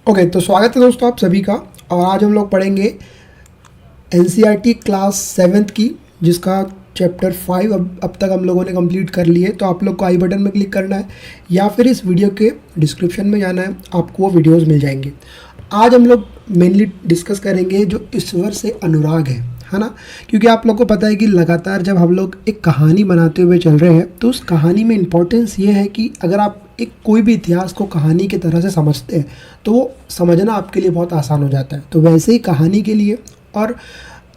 Okay, तो स्वागत है दोस्तों आप सभी का। और आज हम लोग पढ़ेंगे एनसीईआरटी क्लास 7th की, जिसका चैप्टर 5 अब तक हम लोगों ने कंप्लीट कर लिए। तो आप लोग को आई बटन में क्लिक करना है या फिर इस वीडियो के डिस्क्रिप्शन में जाना है, आपको वो वीडियोस मिल जाएंगे। आज हम लोग मेनली डिस्कस करेंगे जो ईश्वर से अनुराग है ना। क्योंकि आप लोग को पता है कि लगातार जब हम लोग एक कहानी बनाते हुए चल रहे हैं तो उस कहानी में इम्पोर्टेंस ये है कि अगर आप एक कोई भी इतिहास को कहानी की तरह से समझते हैं तो वो समझना आपके लिए बहुत आसान हो जाता है। तो वैसे ही कहानी के लिए, और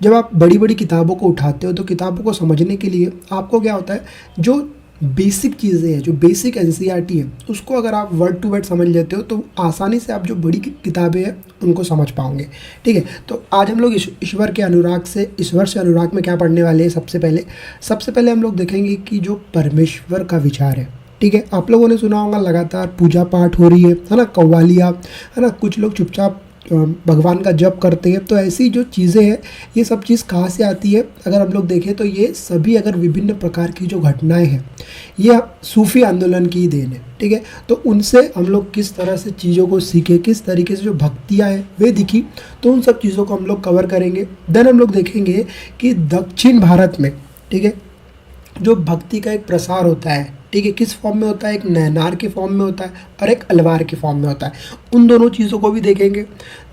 जब आप बड़ी बड़ी किताबों को उठाते हो तो किताबों को समझने के लिए आपको क्या होता है, जो बेसिक चीज़ें हैं, जो बेसिक एनसीईआरटी है, उसको अगर आप वर्ड टू वर्ड समझ लेते हो तो आसानी से आप जो बड़ी किताबें हैं उनको समझ पाओगे। ठीक है, तो आज हम लोग ईश्वर से अनुराग में क्या पढ़ने वाले हैं। सबसे पहले हम लोग देखेंगे कि जो परमेश्वर का विचार है। ठीक है, आप लोगों ने सुना होगा लगातार पूजा पाठ हो रही है ना, कव्वालियाँ है ना, कुछ लोग चुपचाप भगवान का जप करते हैं। तो ऐसी जो चीज़ें हैं, ये सब चीज़ कहाँ से आती है अगर हम लोग देखें तो ये सभी अगर विभिन्न प्रकार की जो घटनाएं हैं ये सूफी आंदोलन की ही देन है। ठीक है, तो उनसे हम लोग किस तरह से चीज़ों को सीखे, किस तरीके से जो भक्तियाँ हैं वे दिखी, तो उन सब चीज़ों को हम लोग कवर करेंगे। देन हम लोग देखेंगे कि दक्षिण भारत में, ठीक है, जो भक्ति का एक प्रसार होता है, ठीक है, किस फॉर्म में होता है, एक नैनार के फॉर्म में होता है और एक अलवार के फॉर्म में होता है। उन दोनों चीज़ों को भी देखेंगे।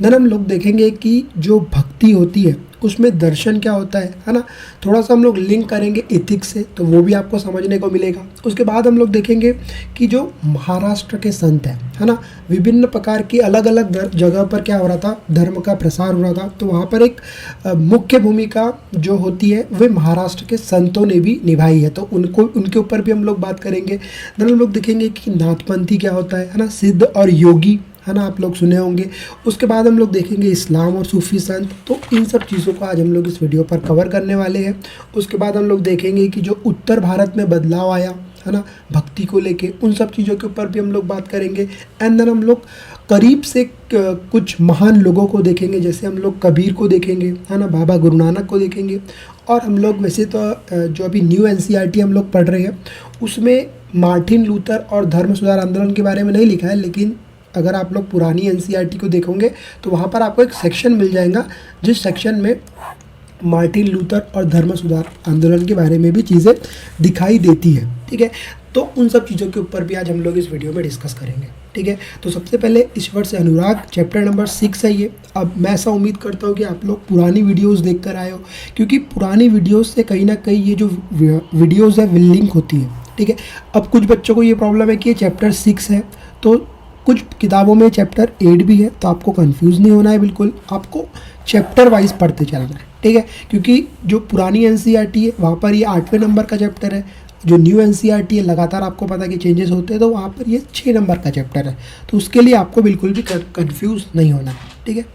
देन हम लोग देखेंगे कि जो भक्ति होती है उसमें दर्शन क्या होता है ना। थोड़ा सा हम लोग लिंक करेंगे एथिक्स से, तो वो भी आपको समझने को मिलेगा। उसके बाद हम लोग देखेंगे कि जो महाराष्ट्र के संत है ना, विभिन्न प्रकार की अलग अलग जगह पर क्या हो रहा था, धर्म का प्रसार हो रहा था। तो वहाँ पर एक मुख्य भूमिका जो होती है वे महाराष्ट्र के संतों ने भी निभाई है, तो उनके ऊपर भी हम लोग बात करेंगे। देन हम लोग देखेंगे कि नाथपंथी क्या होता है ना, सिद्ध और योगी है ना, आप लोग सुने होंगे। उसके बाद हम लोग देखेंगे इस्लाम और सूफी संत। तो इन सब चीज़ों को आज हम लोग इस वीडियो पर कवर करने वाले हैं। उसके बाद हम लोग देखेंगे कि जो उत्तर भारत में बदलाव आया है ना भक्ति को लेके, उन सब चीज़ों के ऊपर भी हम लोग बात करेंगे। एंड देन हम लोग करीब से कुछ महान लोगों को देखेंगे, जैसे हम लोग कबीर को देखेंगे है ना, बाबा गुरु नानक को देखेंगे। और हम लोग वैसे तो जो अभी न्यू एनसीईआरटी हम लोग पढ़ रहे हैं उसमें मार्टिन लूथर और धर्म सुधार आंदोलन के बारे में नहीं लिखा है, लेकिन अगर आप लोग पुरानी एनसीईआरटी को देखोगे तो वहाँ पर आपको एक सेक्शन मिल जाएगा जिस सेक्शन में मार्टिन लूथर और धर्म सुधार आंदोलन के बारे में भी चीज़ें दिखाई देती है। ठीक है, तो उन सब चीज़ों के ऊपर भी आज हम लोग इस वीडियो में डिस्कस करेंगे। ठीक है, तो सबसे पहले ईश्वर से अनुराग चैप्टर नंबर 6 है ये। अब मैं ऐसा उम्मीद करता हूँ कि आप लोग पुरानी वीडियोस देख कर आए हो, क्योंकि पुरानी वीडियोस से कहीं ना कहीं ये जो वीडियोस है विल लिंक होती है। ठीक है, अब कुछ बच्चों को ये प्रॉब्लम है कि ये चैप्टर 6 है, तो कुछ किताबों में चैप्टर 8 भी है, तो आपको कंफ्यूज नहीं होना है, बिल्कुल आपको चैप्टर वाइज पढ़ते चलना है। ठीक है, क्योंकि जो पुरानी एनसीईआरटी है वहाँ पर ये 8वें नंबर का चैप्टर है, जो न्यू एनसीईआरटी है लगातार आपको पता है कि चेंजेस होते हैं, तो वहाँ पर ये 6 नंबर का चैप्टर है। तो उसके लिए आपको बिल्कुल भी कन्फ्यूज़ नहीं होना है। ठीक है,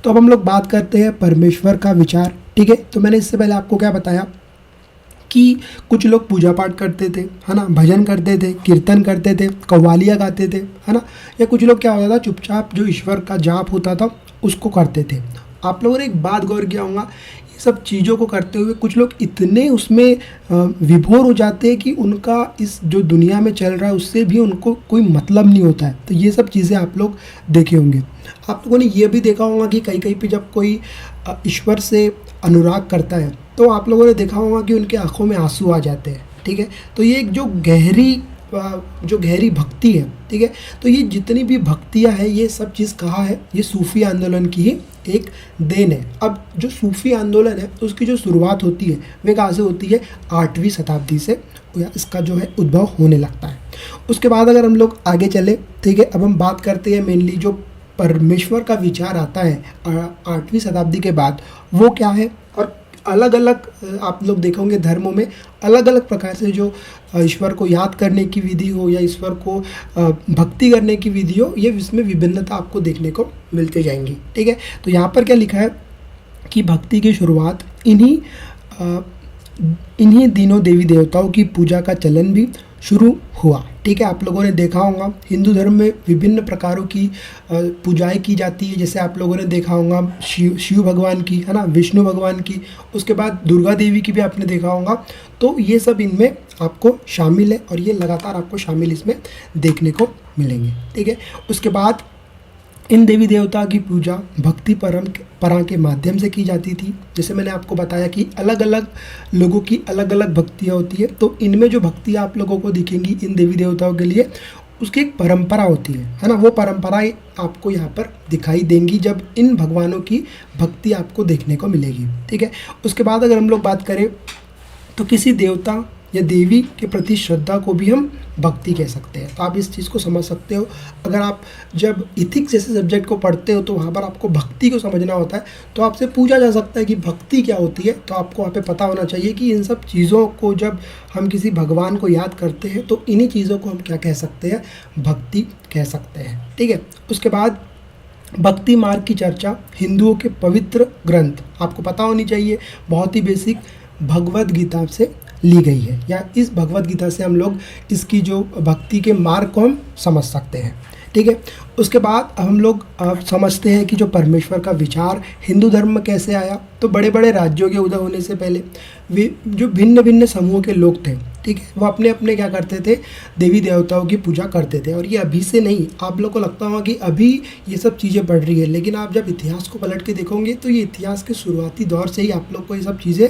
तो अब हम लोग बात करते हैं परमेश्वर का विचार। ठीक है, तो मैंने इससे पहले आपको क्या बताया कि कुछ लोग पूजा पाठ करते थे है ना, भजन करते थे, कीर्तन करते थे, कव्वालियाँ गाते थे है ना, या कुछ लोग क्या होता था चुपचाप जो ईश्वर का जाप होता था उसको करते थे। आप लोगों ने एक बात गौर किया होगा, ये सब चीज़ों को करते हुए कुछ लोग इतने उसमें विभोर हो जाते हैं कि उनका इस जो दुनिया में चल रहा है उससे भी उनको कोई मतलब नहीं होता है। तो ये सब चीज़ें आप लोग देखे होंगे। आप लोगों ने ये भी देखा होगा कि कहीं कहीं पे जब कोई ईश्वर से अनुराग करता है तो आप लोगों ने देखा होगा कि उनके आंखों में आंसू आ जाते हैं। ठीक है, तो ये एक जो गहरी भक्ति है। ठीक है, तो ये जितनी भी भक्तियाँ हैं ये सब चीज़ कहाँ है, ये सूफी आंदोलन की ही एक देन है। अब जो सूफी आंदोलन है उसकी जो शुरुआत होती है वे कहाँ से होती है, 8वीं शताब्दी से इसका जो है उद्भव होने लगता है। उसके बाद अगर हम लोग आगे चले, ठीक है, अब हम बात करते हैं मेनली जो परमेश्वर का विचार आता है 8वीं शताब्दी के बाद, वो क्या है। और अलग अलग आप लोग देखोगे धर्मों में अलग अलग प्रकार से जो ईश्वर को याद करने की विधि हो या ईश्वर को भक्ति करने की विधि हो, ये इसमें विभिन्नता आपको देखने को मिलते जाएंगी। ठीक है, तो यहाँ पर क्या लिखा है कि भक्ति की शुरुआत इन्हीं दिनों देवी देवताओं की पूजा का चलन भी शुरू हुआ। ठीक है, आप लोगों ने देखा होगा हिंदू धर्म में विभिन्न प्रकारों की पूजाएं की जाती है, जैसे आप लोगों ने देखा होगा शिव भगवान की है ना, विष्णु भगवान की, उसके बाद दुर्गा देवी की भी आपने देखा होगा। तो ये सब इनमें आपको शामिल है और ये लगातार आपको शामिल इसमें देखने को मिलेंगे। ठीक है, उसके बाद इन देवी देवता की पूजा भक्ति परा के माध्यम से की जाती थी। जैसे मैंने आपको बताया कि अलग अलग लोगों की अलग अलग भक्तियाँ होती है, तो इनमें जो भक्तियाँ आप लोगों को दिखेंगी इन देवी देवताओं के लिए, उसकी एक परंपरा होती है ना। वो परंपराएं आपको यहाँ पर दिखाई देंगी जब इन भगवानों की भक्ति आपको देखने को मिलेगी, ठीक है। उसके बाद अगर हम लोग बात करें तो किसी देवता या देवी के प्रति श्रद्धा को भी हम भक्ति कह सकते हैं। तो आप इस चीज़ को समझ सकते हो। अगर आप जब इथिक्स जैसे सब्जेक्ट को पढ़ते हो तो वहाँ पर आपको भक्ति को समझना होता है, तो आपसे पूछा जा सकता है कि भक्ति क्या होती है। तो आपको वहाँ पे पता होना चाहिए कि इन सब चीज़ों को जब हम किसी भगवान को याद करते हैं तो इन्हीं चीज़ों को हम क्या कह सकते हैं, भक्ति कह सकते हैं, ठीक है। उसके बाद भक्ति मार्ग की चर्चा हिंदुओं के पवित्र ग्रंथ, आपको पता होनी चाहिए, बहुत ही बेसिक, भगवद गीता से ली गई है, या इस भगवद गीता से हम लोग इसकी जो भक्ति के मार्ग को हम समझ सकते हैं, ठीक है। उसके बाद हम लोग समझते हैं कि जो परमेश्वर का विचार हिंदू धर्म में कैसे आया। तो बड़े बड़े राज्यों के उदय होने से पहले वे जो भिन्न भिन्न समूह के लोग थे, ठीक है, वो अपने अपने क्या करते थे, देवी देवताओं की पूजा करते थे। और ये अभी से नहीं, आप लोग को लगता होगा कि अभी ये सब चीज़ें बढ़ रही है, लेकिन आप जब इतिहास को पलट के देखोगे तो ये इतिहास के शुरुआती दौर से ही आप लोग को ये सब चीज़ें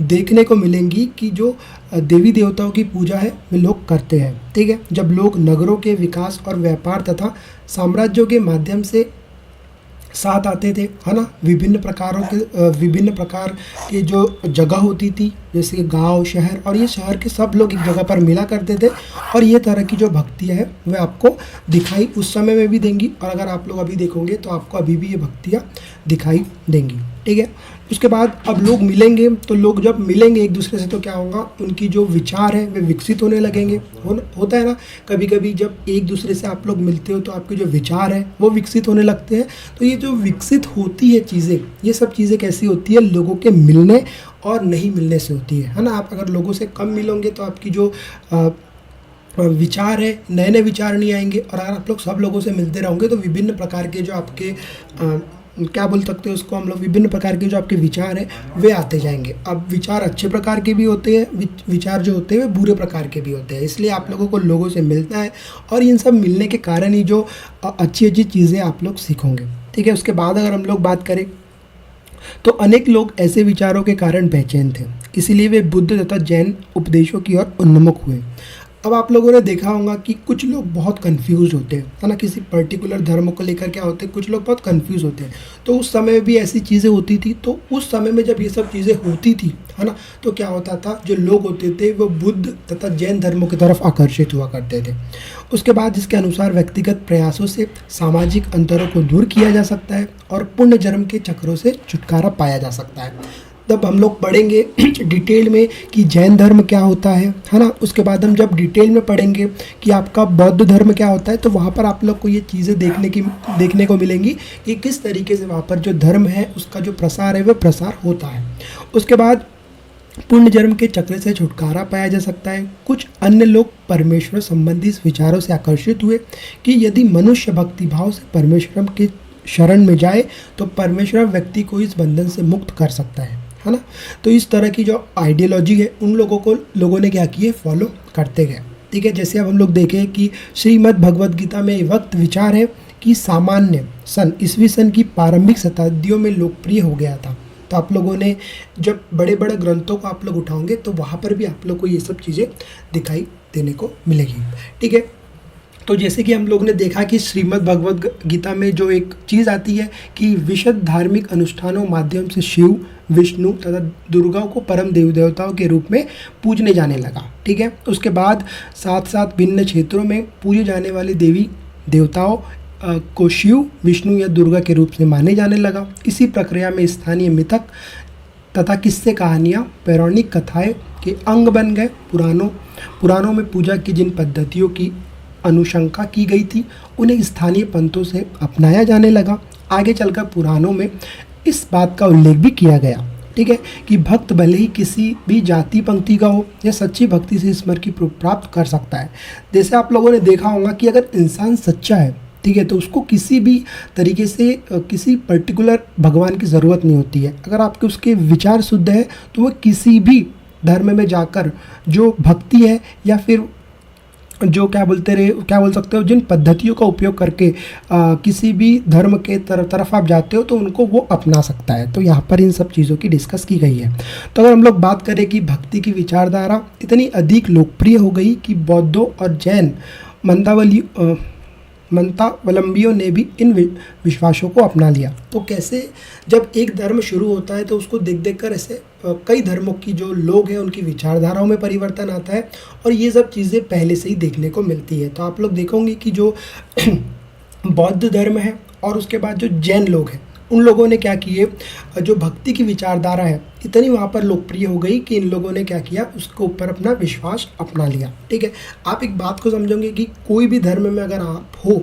देखने को मिलेंगी कि जो देवी देवताओं की पूजा है वे लोग करते हैं, ठीक है। जब लोग नगरों के विकास और व्यापार तथा साम्राज्यों के माध्यम से साथ आते थे, है ना, विभिन्न प्रकार के जो जगह होती थी, जैसे कि गांव, शहर, और ये शहर के सब लोग एक जगह पर मिला करते थे, और ये तरह की जो भक्तियाँ है वे आपको दिखाई उस समय में भी देंगी, और अगर आप लोग अभी देखोगे तो आपको अभी भी ये भक्तियाँ दिखाई देंगी, ठीक है। उसके बाद अब लोग मिलेंगे, तो लोग जब मिलेंगे एक दूसरे से तो क्या होगा, उनकी जो विचार है वे विकसित होने लगेंगे। होता है ना, कभी कभी जब एक दूसरे से आप लोग मिलते हो तो आपके जो विचार है वो विकसित होने लगते हैं। तो ये जो विकसित होती है चीज़ें, ये सब चीज़ें कैसी होती है, लोगों के मिलने और नहीं मिलने से होती है ना। आप अगर लोगों से कम मिलोगे तो आपकी जो विचार है, नए नए विचार नहीं आएंगे, और अगर आप लोग सब लोगों से मिलते रहोगे तो विभिन्न प्रकार के जो आपके क्या बोल सकते हैं उसको हम लोग, विभिन्न प्रकार के जो आपके विचार हैं वे आते जाएंगे। अब विचार अच्छे प्रकार के भी होते हैं, विचार जो होते हैं वे बुरे प्रकार के भी होते हैं। इसलिए आप लोगों को लोगों से मिलना है, और इन सब मिलने के कारण ही जो अच्छी अच्छी चीज़ें आप लोग सीखोगे, ठीक है। उसके बाद अगर हम लोग बात करें तो अनेक लोग ऐसे विचारों के कारण बेचैन थे, इसीलिए वे बुद्ध तथा जैन उपदेशों की ओर उन्मुख हुए। अब आप लोगों ने देखा होगा कि कुछ लोग बहुत कंफ्यूज होते हैं, है ना, किसी पर्टिकुलर धर्म को लेकर क्या होते हैं, कुछ लोग बहुत कंफ्यूज होते हैं। तो उस समय भी ऐसी चीज़ें होती थी। तो उस समय में जब ये सब चीज़ें होती थी, है ना, तो क्या होता था, जो लोग होते थे वो बुद्ध तथा जैन धर्मों की तरफ आकर्षित हुआ करते थे। उसके बाद जिसके अनुसार व्यक्तिगत प्रयासों से सामाजिक अंतरों को दूर किया जा सकता है और पुण्य जन्म के चक्रों से छुटकारा पाया जा सकता है। तब हम लोग पढ़ेंगे डिटेल में कि जैन धर्म क्या होता है ना। उसके बाद हम जब डिटेल में पढ़ेंगे कि आपका बौद्ध धर्म क्या होता है, तो वहाँ पर आप लोग को ये चीज़ें देखने को मिलेंगी कि किस तरीके से वहाँ पर जो धर्म है उसका जो प्रसार है वह प्रसार होता है। उसके बाद पुण्य जन्म के चक्र से छुटकारा पाया जा सकता है। कुछ अन्य लोग परमेश्वर संबंधी इस विचारों से आकर्षित हुए कि यदि मनुष्य भक्ति भाव से परमेश्वर के शरण में जाए तो परमेश्वर व्यक्ति को इस बंधन से मुक्त कर सकता है ना। तो इस तरह की जो आइडियोलॉजी है उन लोगों ने क्या किए, फॉलो करते गए, ठीक है। जैसे अब हम लोग देखें कि श्रीमद् भगवद गीता में वक्त विचार है कि सामान्य सन ईस्वी सन की प्रारंभिक शताब्दियों में लोकप्रिय हो गया था। तो आप लोगों ने जब बड़े बड़े ग्रंथों को आप लोग उठाओगे तो वहाँ पर भी आप लोग को ये सब चीज़ें दिखाई देने को मिलेगी, ठीक है। तो जैसे कि हम लोग ने देखा कि श्रीमद् भगवद गीता में जो एक चीज़ आती है कि विशद धार्मिक अनुष्ठानों माध्यम से शिव, विष्णु तथा दुर्गा को परम देवी देवताओं के रूप में पूजने जाने लगा, ठीक है। उसके बाद साथ साथ भिन्न क्षेत्रों में पूजे जाने वाले देवी देवताओं को शिव, विष्णु या दुर्गा के रूप से माने जाने लगा। इसी प्रक्रिया में स्थानीय मिथक तथा किस्से, कहानियाँ, पौराणिक कथाएँ के अंग बन गए। पुराणों में पूजा की जिन पद्धतियों की अनुशंसा की गई थी उन्हें स्थानीय पंथों से अपनाया जाने लगा। आगे चलकर पुराणों में इस बात का उल्लेख भी किया गया, ठीक है, कि भक्त भले ही किसी भी जाति पंक्ति का हो या सच्ची भक्ति से ईश्वर की प्राप्त कर सकता है। जैसे आप लोगों ने देखा होगा कि अगर इंसान सच्चा है, ठीक है, तो उसको किसी भी तरीके से किसी पर्टिकुलर भगवान की ज़रूरत नहीं होती है। अगर आपके उसके विचार शुद्ध है तो वह किसी भी धर्म में जाकर जो भक्ति है या फिर जो क्या बोल सकते हो, जिन पद्धतियों का उपयोग करके किसी भी धर्म के तरफ आप जाते हो तो उनको वो अपना सकता है। तो यहाँ पर इन सब चीज़ों की डिस्कस की गई है। तो अगर हम लोग बात करें कि भक्ति की विचारधारा इतनी अधिक लोकप्रिय हो गई कि बौद्धों और जैन मंतावलंबियों ने भी इन विश्वासों को अपना लिया। तो कैसे, जब एक धर्म शुरू होता है तो उसको देख कर ऐसे कई धर्मों की जो लोग हैं उनकी विचारधाराओं में परिवर्तन आता है, और ये सब चीज़ें पहले से ही देखने को मिलती है। तो आप लोग देखोगे कि जो बौद्ध धर्म है और उसके बाद जो जैन लोग हैं, उन लोगों ने क्या किए, जो भक्ति की विचारधारा है इतनी वहाँ पर लोकप्रिय हो गई कि इन लोगों ने क्या किया, उसके ऊपर अपना विश्वास अपना लिया। ठीक है, आप एक बात को समझोगे कि कोई भी धर्म में अगर आप हो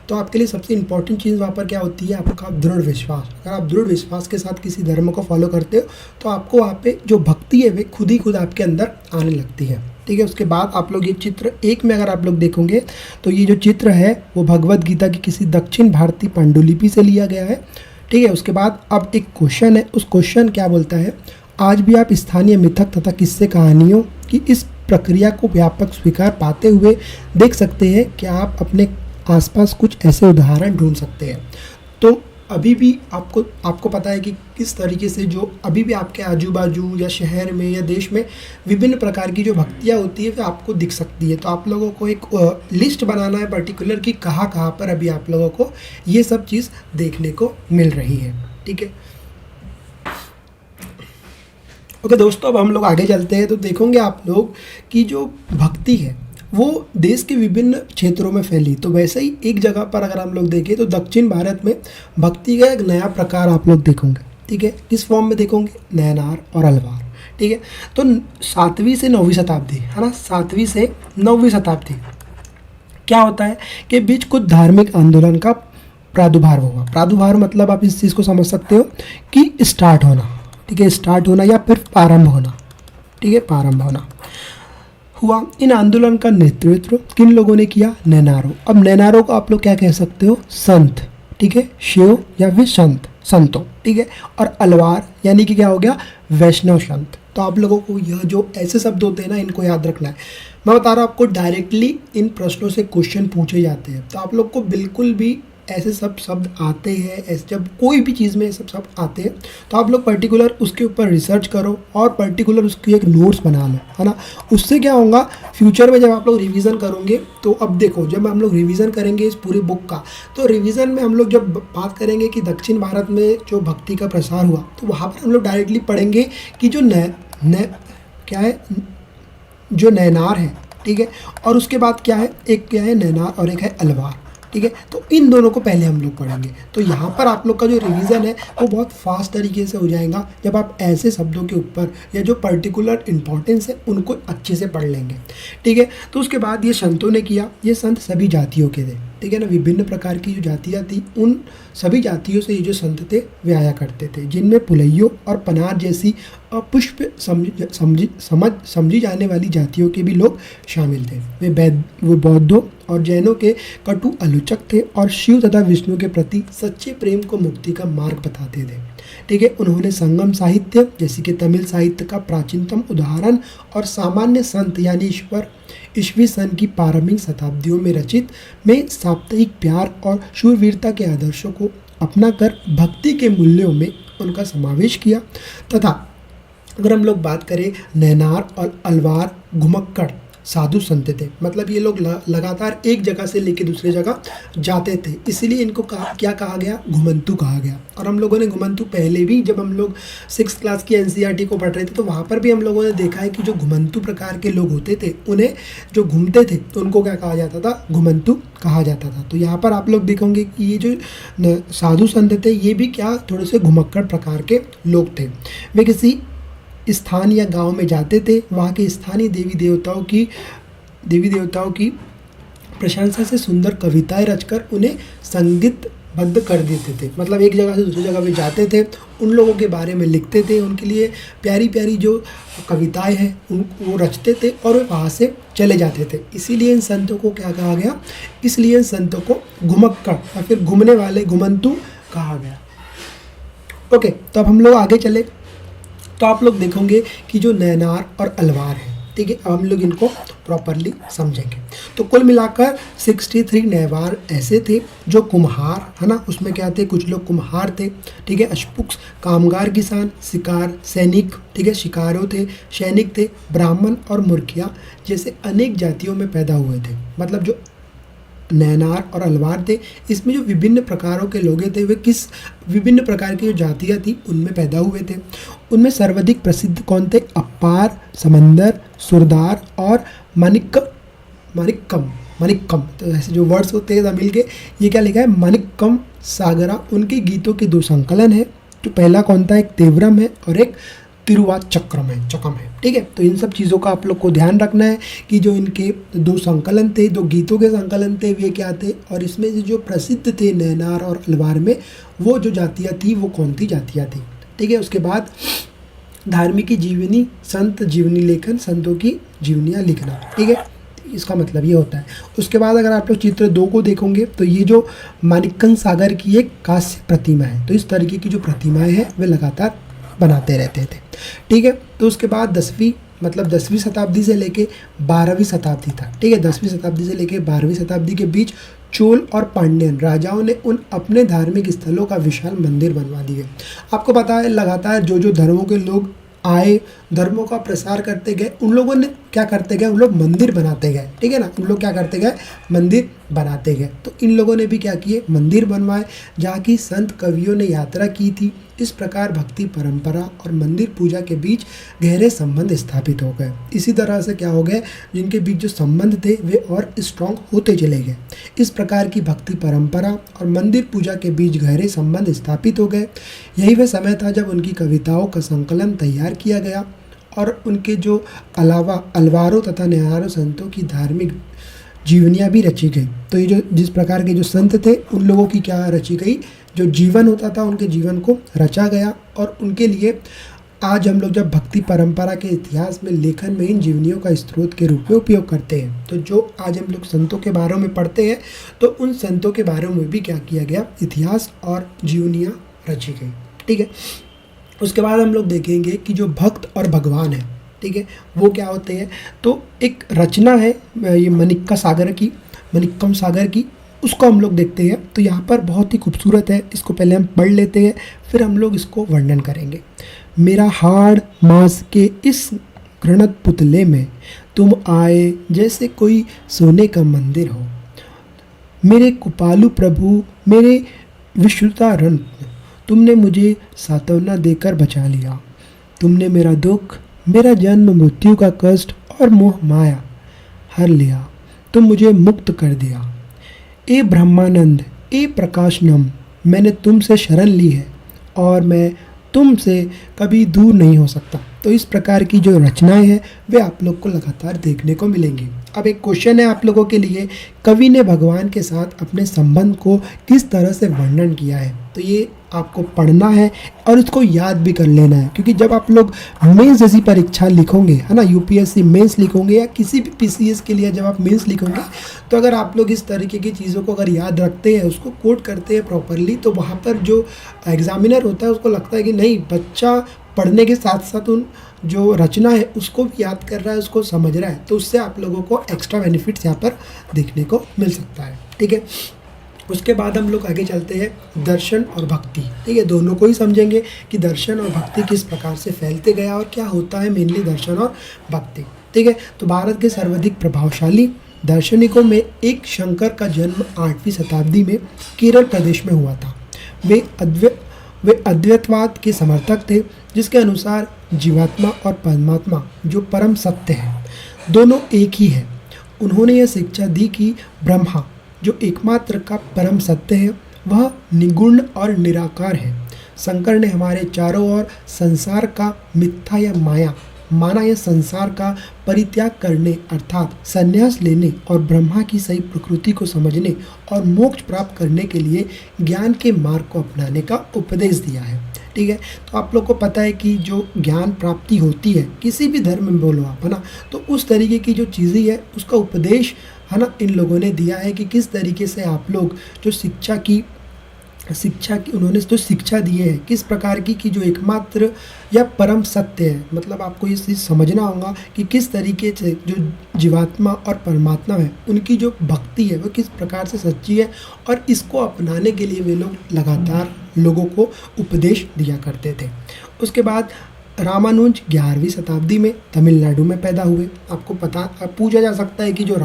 तो आपके लिए सबसे इंपॉर्टेंट चीज़ वहाँ पर क्या होती है, आपका दृढ़ विश्वास। अगर आप दृढ़ विश्वास के साथ किसी धर्म को फॉलो करते हो तो आपको वहाँ पे जो भक्ति है वे खुद ही खुद आपके अंदर आने लगती है। ठीक है, उसके बाद आप लोग ये चित्र एक में अगर आप लोग देखोगे तो ये जो चित्र है वो भगवद गीता की किसी दक्षिण भारतीय पांडुलिपि से लिया गया है। ठीक है, उसके बाद अब एक क्वेश्चन है, उस क्वेश्चन क्या बोलता है, आज भी आप स्थानीय मिथक तथा किस्से कहानियों की इस प्रक्रिया को व्यापक स्वीकार पाते हुए देख सकते हैं कि आप अपने आसपास कुछ ऐसे उदाहरण ढूंढ सकते हैं। तो अभी भी आपको पता है कि किस तरीके से जो अभी भी आपके आजू बाजू या शहर में या देश में विभिन्न प्रकार की जो भक्तियाँ होती है वो आपको दिख सकती है। तो आप लोगों को एक लिस्ट बनाना है पर्टिकुलर कि कहाँ कहाँ पर अभी आप लोगों को ये सब चीज़ देखने को मिल रही है। ठीक है, ओके दोस्तों, अब हम लोग आगे चलते हैं। तो देखोगे आप लोग कि जो भक्ति है वो देश के विभिन्न क्षेत्रों में फैली। तो वैसे ही एक जगह पर अगर हम लोग देखें तो दक्षिण भारत में भक्ति का एक नया प्रकार आप लोग देखोगे। ठीक है, किस फॉर्म में देखोगे, नैनार और अलवार। ठीक है, तो 7वीं से 9वीं शताब्दी है ना, 7वीं से 9वीं शताब्दी क्या होता है कि बीच कुछ धार्मिक आंदोलन का प्रादुर्भाव हुआ। प्रादुर्भाव मतलब आप इस चीज़ को समझ सकते हो कि स्टार्ट होना। ठीक है, स्टार्ट होना या फिर प्रारंभ होना। ठीक है, प्रारंभ होना हुआ। इन आंदोलन का नेतृत्व किन लोगों ने किया, नैनारों। अब नैनारों को आप लोग क्या कह सकते हो, संत। ठीक है, शिव या फिर संतों। ठीक है, और अलवार यानी कि क्या हो गया, वैष्णव संत। तो आप लोगों को यह जो ऐसे शब्द होते हैं ना, इनको याद रखना है। मैं बता रहा हूँ आपको, डायरेक्टली इन प्रश्नों से क्वेश्चन पूछे जाते हैं। तो आप लोग को बिल्कुल भी ऐसे सब शब्द आते हैं, ऐसे जब कोई भी चीज़ में सब शब्द आते हैं तो आप लोग पर्टिकुलर उसके ऊपर रिसर्च करो और पर्टिकुलर उसकी एक नोट्स बना लो, है ना। उससे क्या होगा, फ्यूचर में जब आप लोग रिवीजन करोगे तो अब देखो, जब हम लोग रिवीजन करेंगे इस पूरी बुक का, तो रिवीजन में हम लोग जब बात करेंगे कि दक्षिण भारत में जो भक्ति का प्रसार हुआ तो वहाँ पर हम लोग डायरेक्टली पढ़ेंगे कि जो क्या है, जो नैनार है। ठीक है, और उसके बाद क्या है, एक क्या है नैनार और एक है अलवार। ठीक है, तो इन दोनों को पहले हम लोग पढ़ेंगे। तो यहाँ पर आप लोग का जो रिवीजन है वो बहुत फास्ट तरीके से हो जाएगा जब आप ऐसे शब्दों के ऊपर या जो पर्टिकुलर इंपॉर्टेंस है उनको अच्छे से पढ़ लेंगे। ठीक है, तो उसके बाद ये संतों ने किया, ये संत सभी जातियों के थे। ठीक है ना, विभिन्न प्रकार की जो जातियाँ थी उन सभी जातियों से ये जो संत थे वे आया करते थे, जिनमें पुलैयो और पनार जैसी अपुष्प समझी जाने वाली जातियों के भी लोग शामिल थे। वे बौद्धों और जैनों के कटु आलोचक थे और शिव तथा विष्णु के प्रति सच्चे प्रेम को मुक्ति का मार्ग बताते थे। ठीक है, उन्होंने संगम साहित्य जैसे कि तमिल साहित्य का प्राचीनतम उदाहरण और सामान्य संत यानी ईस्वी सन की प्रारंभिक शताब्दियों में रचित में साप्ताहिक प्यार और शूरवीरता के आदर्शों को अपनाकर भक्ति के मूल्यों में उनका समावेश किया। तथा अगर हम लोग बात करें, नैनार और अलवार घुमक्कड़ साधु संत थे, मतलब ये लोग लगातार एक जगह से लेकर दूसरे जगह जाते थे, इसलिए इनको क्या कहा गया, घुमंतु कहा गया। और हम लोगों ने घुमंतु पहले भी जब हम लोग 6th क्लास की NCERT को पढ़ रहे थे तो वहाँ पर भी हम लोगों ने देखा है कि जो घुमंतु प्रकार के लोग होते थे उन्हें जो घूमते थे तो उनको क्या कहा जाता था, घुमंतु कहा जाता था। तो यहाँ पर आप लोग देखेंगे कि ये जो साधु संत थे ये भी क्या थोड़े से घुमक्कड़ प्रकार के लोग थे। वे किसी स्थान या गांव में जाते थे, वहाँ के स्थानीय देवी देवताओं की प्रशंसा से सुंदर कविताएं रचकर उन्हें संगीतबद्ध कर देते थे। मतलब एक जगह से दूसरी जगह पे जाते थे, उन लोगों के बारे में लिखते थे, उनके लिए प्यारी प्यारी जो कविताएं हैं वो रचते थे और वे वहाँ से चले जाते थे। इसीलिए इन संतों को क्या कहा गया, इसलिए इन संतों को घुमक्कड़ या फिर घूमने वाले घुमंतु कहा गया। ओके, तो अब हम लोग आगे चले तो आप लोग देखोगे कि जो नैनार और अलवार है ठीक है, अब हम लोग इनको प्रॉपरली समझेंगे। तो कुल मिलाकर 63 नेवार ऐसे थे जो कुम्हार, है ना, उसमें क्या थे, कुछ लोग कुम्हार थे, ठीक है, अशपुक्स कामगार किसान, शिकार सैनिक, ठीक है, शिकारों थे, सैनिक थे, ब्राह्मण और मुर्खिया जैसे अनेक जातियों में पैदा हुए थे। मतलब जो नैनार और अलवार थे, इसमें जो विभिन्न प्रकारों के लोग थे वे किस विभिन्न प्रकार की जो जातियाँ थी उनमें पैदा हुए थे। उनमें सर्वाधिक प्रसिद्ध कौन थे? अपार, समंदर, सुरदार और मनिक्कम। तो ऐसे जो वर्ड्स होते हैं मिल के ये क्या लिखा है? मनिक्कम सागरा। उनके गीतों के 2 संकलन है। तो पहला कौन था? एक तेवरम है और एक चकम है, ठीक है। तो इन सब चीज़ों का आप लोग को ध्यान रखना है कि जो इनके 2 संकलन थे, 2 गीतों के संकलन थे, वे क्या थे, और इसमें से जो प्रसिद्ध थे नैनार और अलवार में, वो जो जातियाँ थी वो कौन सी जातियाँ थी, ठीक है। उसके बाद धार्मिक की जीवनी, संत जीवनी लेखन, संतों की जीवनियाँ लिखना, ठीक है, इसका मतलब ये होता है। उसके बाद अगर आप लोग चित्र 2 को देखोगे तो ये जो मानिक्कम सागर की एक कांस्य प्रतिमा है। तो इस तरीके की जो प्रतिमाएँ हैं वे लगातार बनाते रहते थे, ठीक है। तो उसके बाद 10वीं शताब्दी से लेके 12वीं शताब्दी था, ठीक है। 10वीं शताब्दी से लेके 12वीं शताब्दी के बीच चोल और पांड्यन राजाओं ने उन अपने धार्मिक स्थलों का विशाल मंदिर बनवा दिए। आपको पता है लगातार जो धर्मों के लोग आए, धर्मों का प्रसार करते गए, उन लोगों ने क्या करते गए, उन लोग मंदिर बनाते गए, ठीक है ना। उन लोग क्या करते गए? मंदिर बनाते गए। तो इन लोगों ने भी क्या किए? मंदिर बनवाए, जहाँ की संत कवियों ने यात्रा की थी। इस प्रकार भक्ति परंपरा और मंदिर पूजा के बीच गहरे संबंध स्थापित हो गए। इसी तरह से क्या हो गए, जिनके बीच जो संबंध थे वे और स्ट्रॉन्ग होते चले गए। इस प्रकार की भक्ति परंपरा और मंदिर पूजा के बीच गहरे संबंध स्थापित हो गए। यही वह समय था जब उनकी कविताओं का संकलन तैयार किया गया और उनके जो अलावा अलवारों तथा नैनारों संतों की धार्मिक जीवनियाँ भी रची गई। तो ये जो जिस प्रकार के जो संत थे उन लोगों की क्या रची गई, जो जीवन होता था उनके जीवन को रचा गया। और उनके लिए आज हम लोग जब भक्ति परंपरा के इतिहास में लेखन में इन जीवनियों का स्रोत के रूप में उपयोग करते हैं, तो जो आज हम लोग संतों के बारे में पढ़ते हैं तो उन संतों के बारे में भी क्या किया गया, इतिहास और जीवनियाँ रची गई, ठीक है। उसके बाद हम लोग देखेंगे कि जो भक्त और भगवान है, ठीक है, वो क्या होते हैं। तो एक रचना है ये मनिक्कम सागर की, उसको हम लोग देखते हैं। तो यहाँ पर बहुत ही खूबसूरत है, इसको पहले हम पढ़ लेते हैं, फिर हम लोग इसको वर्णन करेंगे। मेरा हाड़ मांस के इस घृणत पुतले में तुम आए जैसे कोई सोने का मंदिर हो। मेरे कृपालु प्रभु, मेरे विश्वतारण, तुमने मुझे सांत्वना देकर बचा लिया। तुमने मेरा दुख, मेरा जन्म मृत्यु का कष्ट और मोह माया हर लिया। तुम मुझे मुक्त कर दिया। ए ब्रह्मानंद, ए प्रकाशनम, मैंने तुमसे शरण ली है और मैं तुमसे कभी दूर नहीं हो सकता। तो इस प्रकार की जो रचनाएं हैं वे आप लोग को लगातार देखने को मिलेंगी। अब एक क्वेश्चन है आप लोगों के लिए, कवि ने भगवान के साथ अपने संबंध को किस तरह से वर्णन किया है। तो ये आपको पढ़ना है और इसको याद भी कर लेना है, क्योंकि जब आप लोग मेंस जैसी परीक्षा लिखोगे, है ना, यूपीएससी मेंस लिखोगे या किसी भी पीसीएस के लिए जब आप मेंस लिखोगे, तो अगर आप लोग इस तरीके की चीज़ों को अगर याद रखते हैं, उसको कोट करते हैं प्रॉपरली, तो वहाँ पर जो एग्जामिनर होता है उसको लगता है कि नहीं, बच्चा पढ़ने के साथ साथ उन जो रचना है उसको भी याद कर रहा है, उसको समझ रहा है। तो उससे आप लोगों को एक्स्ट्रा बेनिफिट्स यहाँ पर देखने को मिल सकता है, ठीक है। उसके बाद हम लोग आगे चलते हैं दर्शन और भक्ति, ठीक है। दोनों को ही समझेंगे कि दर्शन और भक्ति किस प्रकार से फैलते गया और क्या होता है मेनली दर्शन और भक्ति, ठीक है। तो भारत के सर्वाधिक प्रभावशाली दार्शनिकों में एक शंकर का जन्म 8वीं शताब्दी में केरल प्रदेश में हुआ था। वे अद्वैतवाद के समर्थक थे, जिसके अनुसार जीवात्मा और परमात्मा जो परम सत्य है दोनों एक ही है। उन्होंने यह शिक्षा दी कि ब्रह्मा जो एकमात्र का परम सत्य है वह निगुण और निराकार है। शंकर ने हमारे चारों ओर संसार का मिथ्या या माया माना या संसार का परित्याग करने अर्थात संन्यास लेने और ब्रह्मा की सही प्रकृति को समझने और मोक्ष प्राप्त करने के लिए ज्ञान के मार्ग को अपनाने का उपदेश दिया है, ठीक है। तो आप लोग को पता है कि जो ज्ञान प्राप्ति होती है किसी भी धर्म में बोलो आप, है ना, तो उस तरीके की जो चीज़ें है उसका उपदेश, है ना, इन लोगों ने दिया है कि किस तरीके से आप लोग जो शिक्षा की शिक्षा की, उन्होंने जो शिक्षा दी है किस प्रकार की कि जो एकमात्र या परम सत्य है। मतलब आपको ये चीज़ समझना होगा कि किस तरीके से जो जीवात्मा और परमात्मा है उनकी जो भक्ति है वो किस प्रकार से सच्ची है, और इसको अपनाने के लिए वे लोग लगातार लोगों को उपदेश दिया करते थे। उसके बाद रामानुज 11वीं शताब्दी में तमिलनाडु में पैदा हुए। आपको पता पूछा जा सकता है कि जो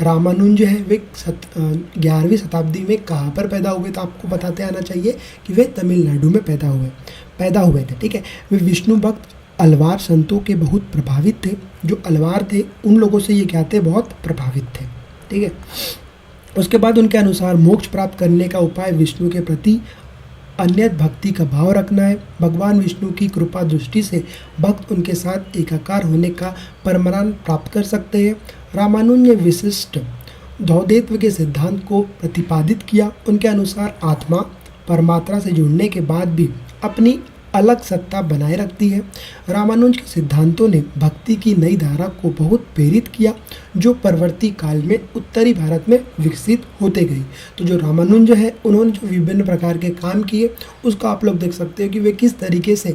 रामानुज है वे 11वीं शताब्दी में कहाँ पर पैदा हुए, तो आपको बताते आना चाहिए कि वे तमिलनाडु में पैदा हुए थे। ठीक है, वे विष्णु भक्त अलवार संतों के बहुत प्रभावित थे। जो अलवार थे उन लोगों से ये क्या थे, बहुत प्रभावित थे। ठीक है, उसके बाद उनके अनुसार मोक्ष प्राप्त करने का उपाय विष्णु के प्रति अन्यत भक्ति का भाव रखना है। भगवान विष्णु की कृपा दृष्टि से भक्त उनके साथ एकाकार होने का परमानंद प्राप्त कर सकते हैं। रामानुज ने विशिष्ट द्वैतत्व के सिद्धांत को प्रतिपादित किया। उनके अनुसार आत्मा परमात्मा से जुड़ने के बाद भी अपनी अलग सत्ता बनाए रखती है। रामानुज के सिद्धांतों ने भक्ति की नई धारा को बहुत प्रेरित किया, जो परवर्ती काल में उत्तरी भारत में विकसित होते गई। तो जो रामानुज है उन्होंने जो विभिन्न प्रकार के काम किए उसको आप लोग देख सकते हो कि वे किस तरीके से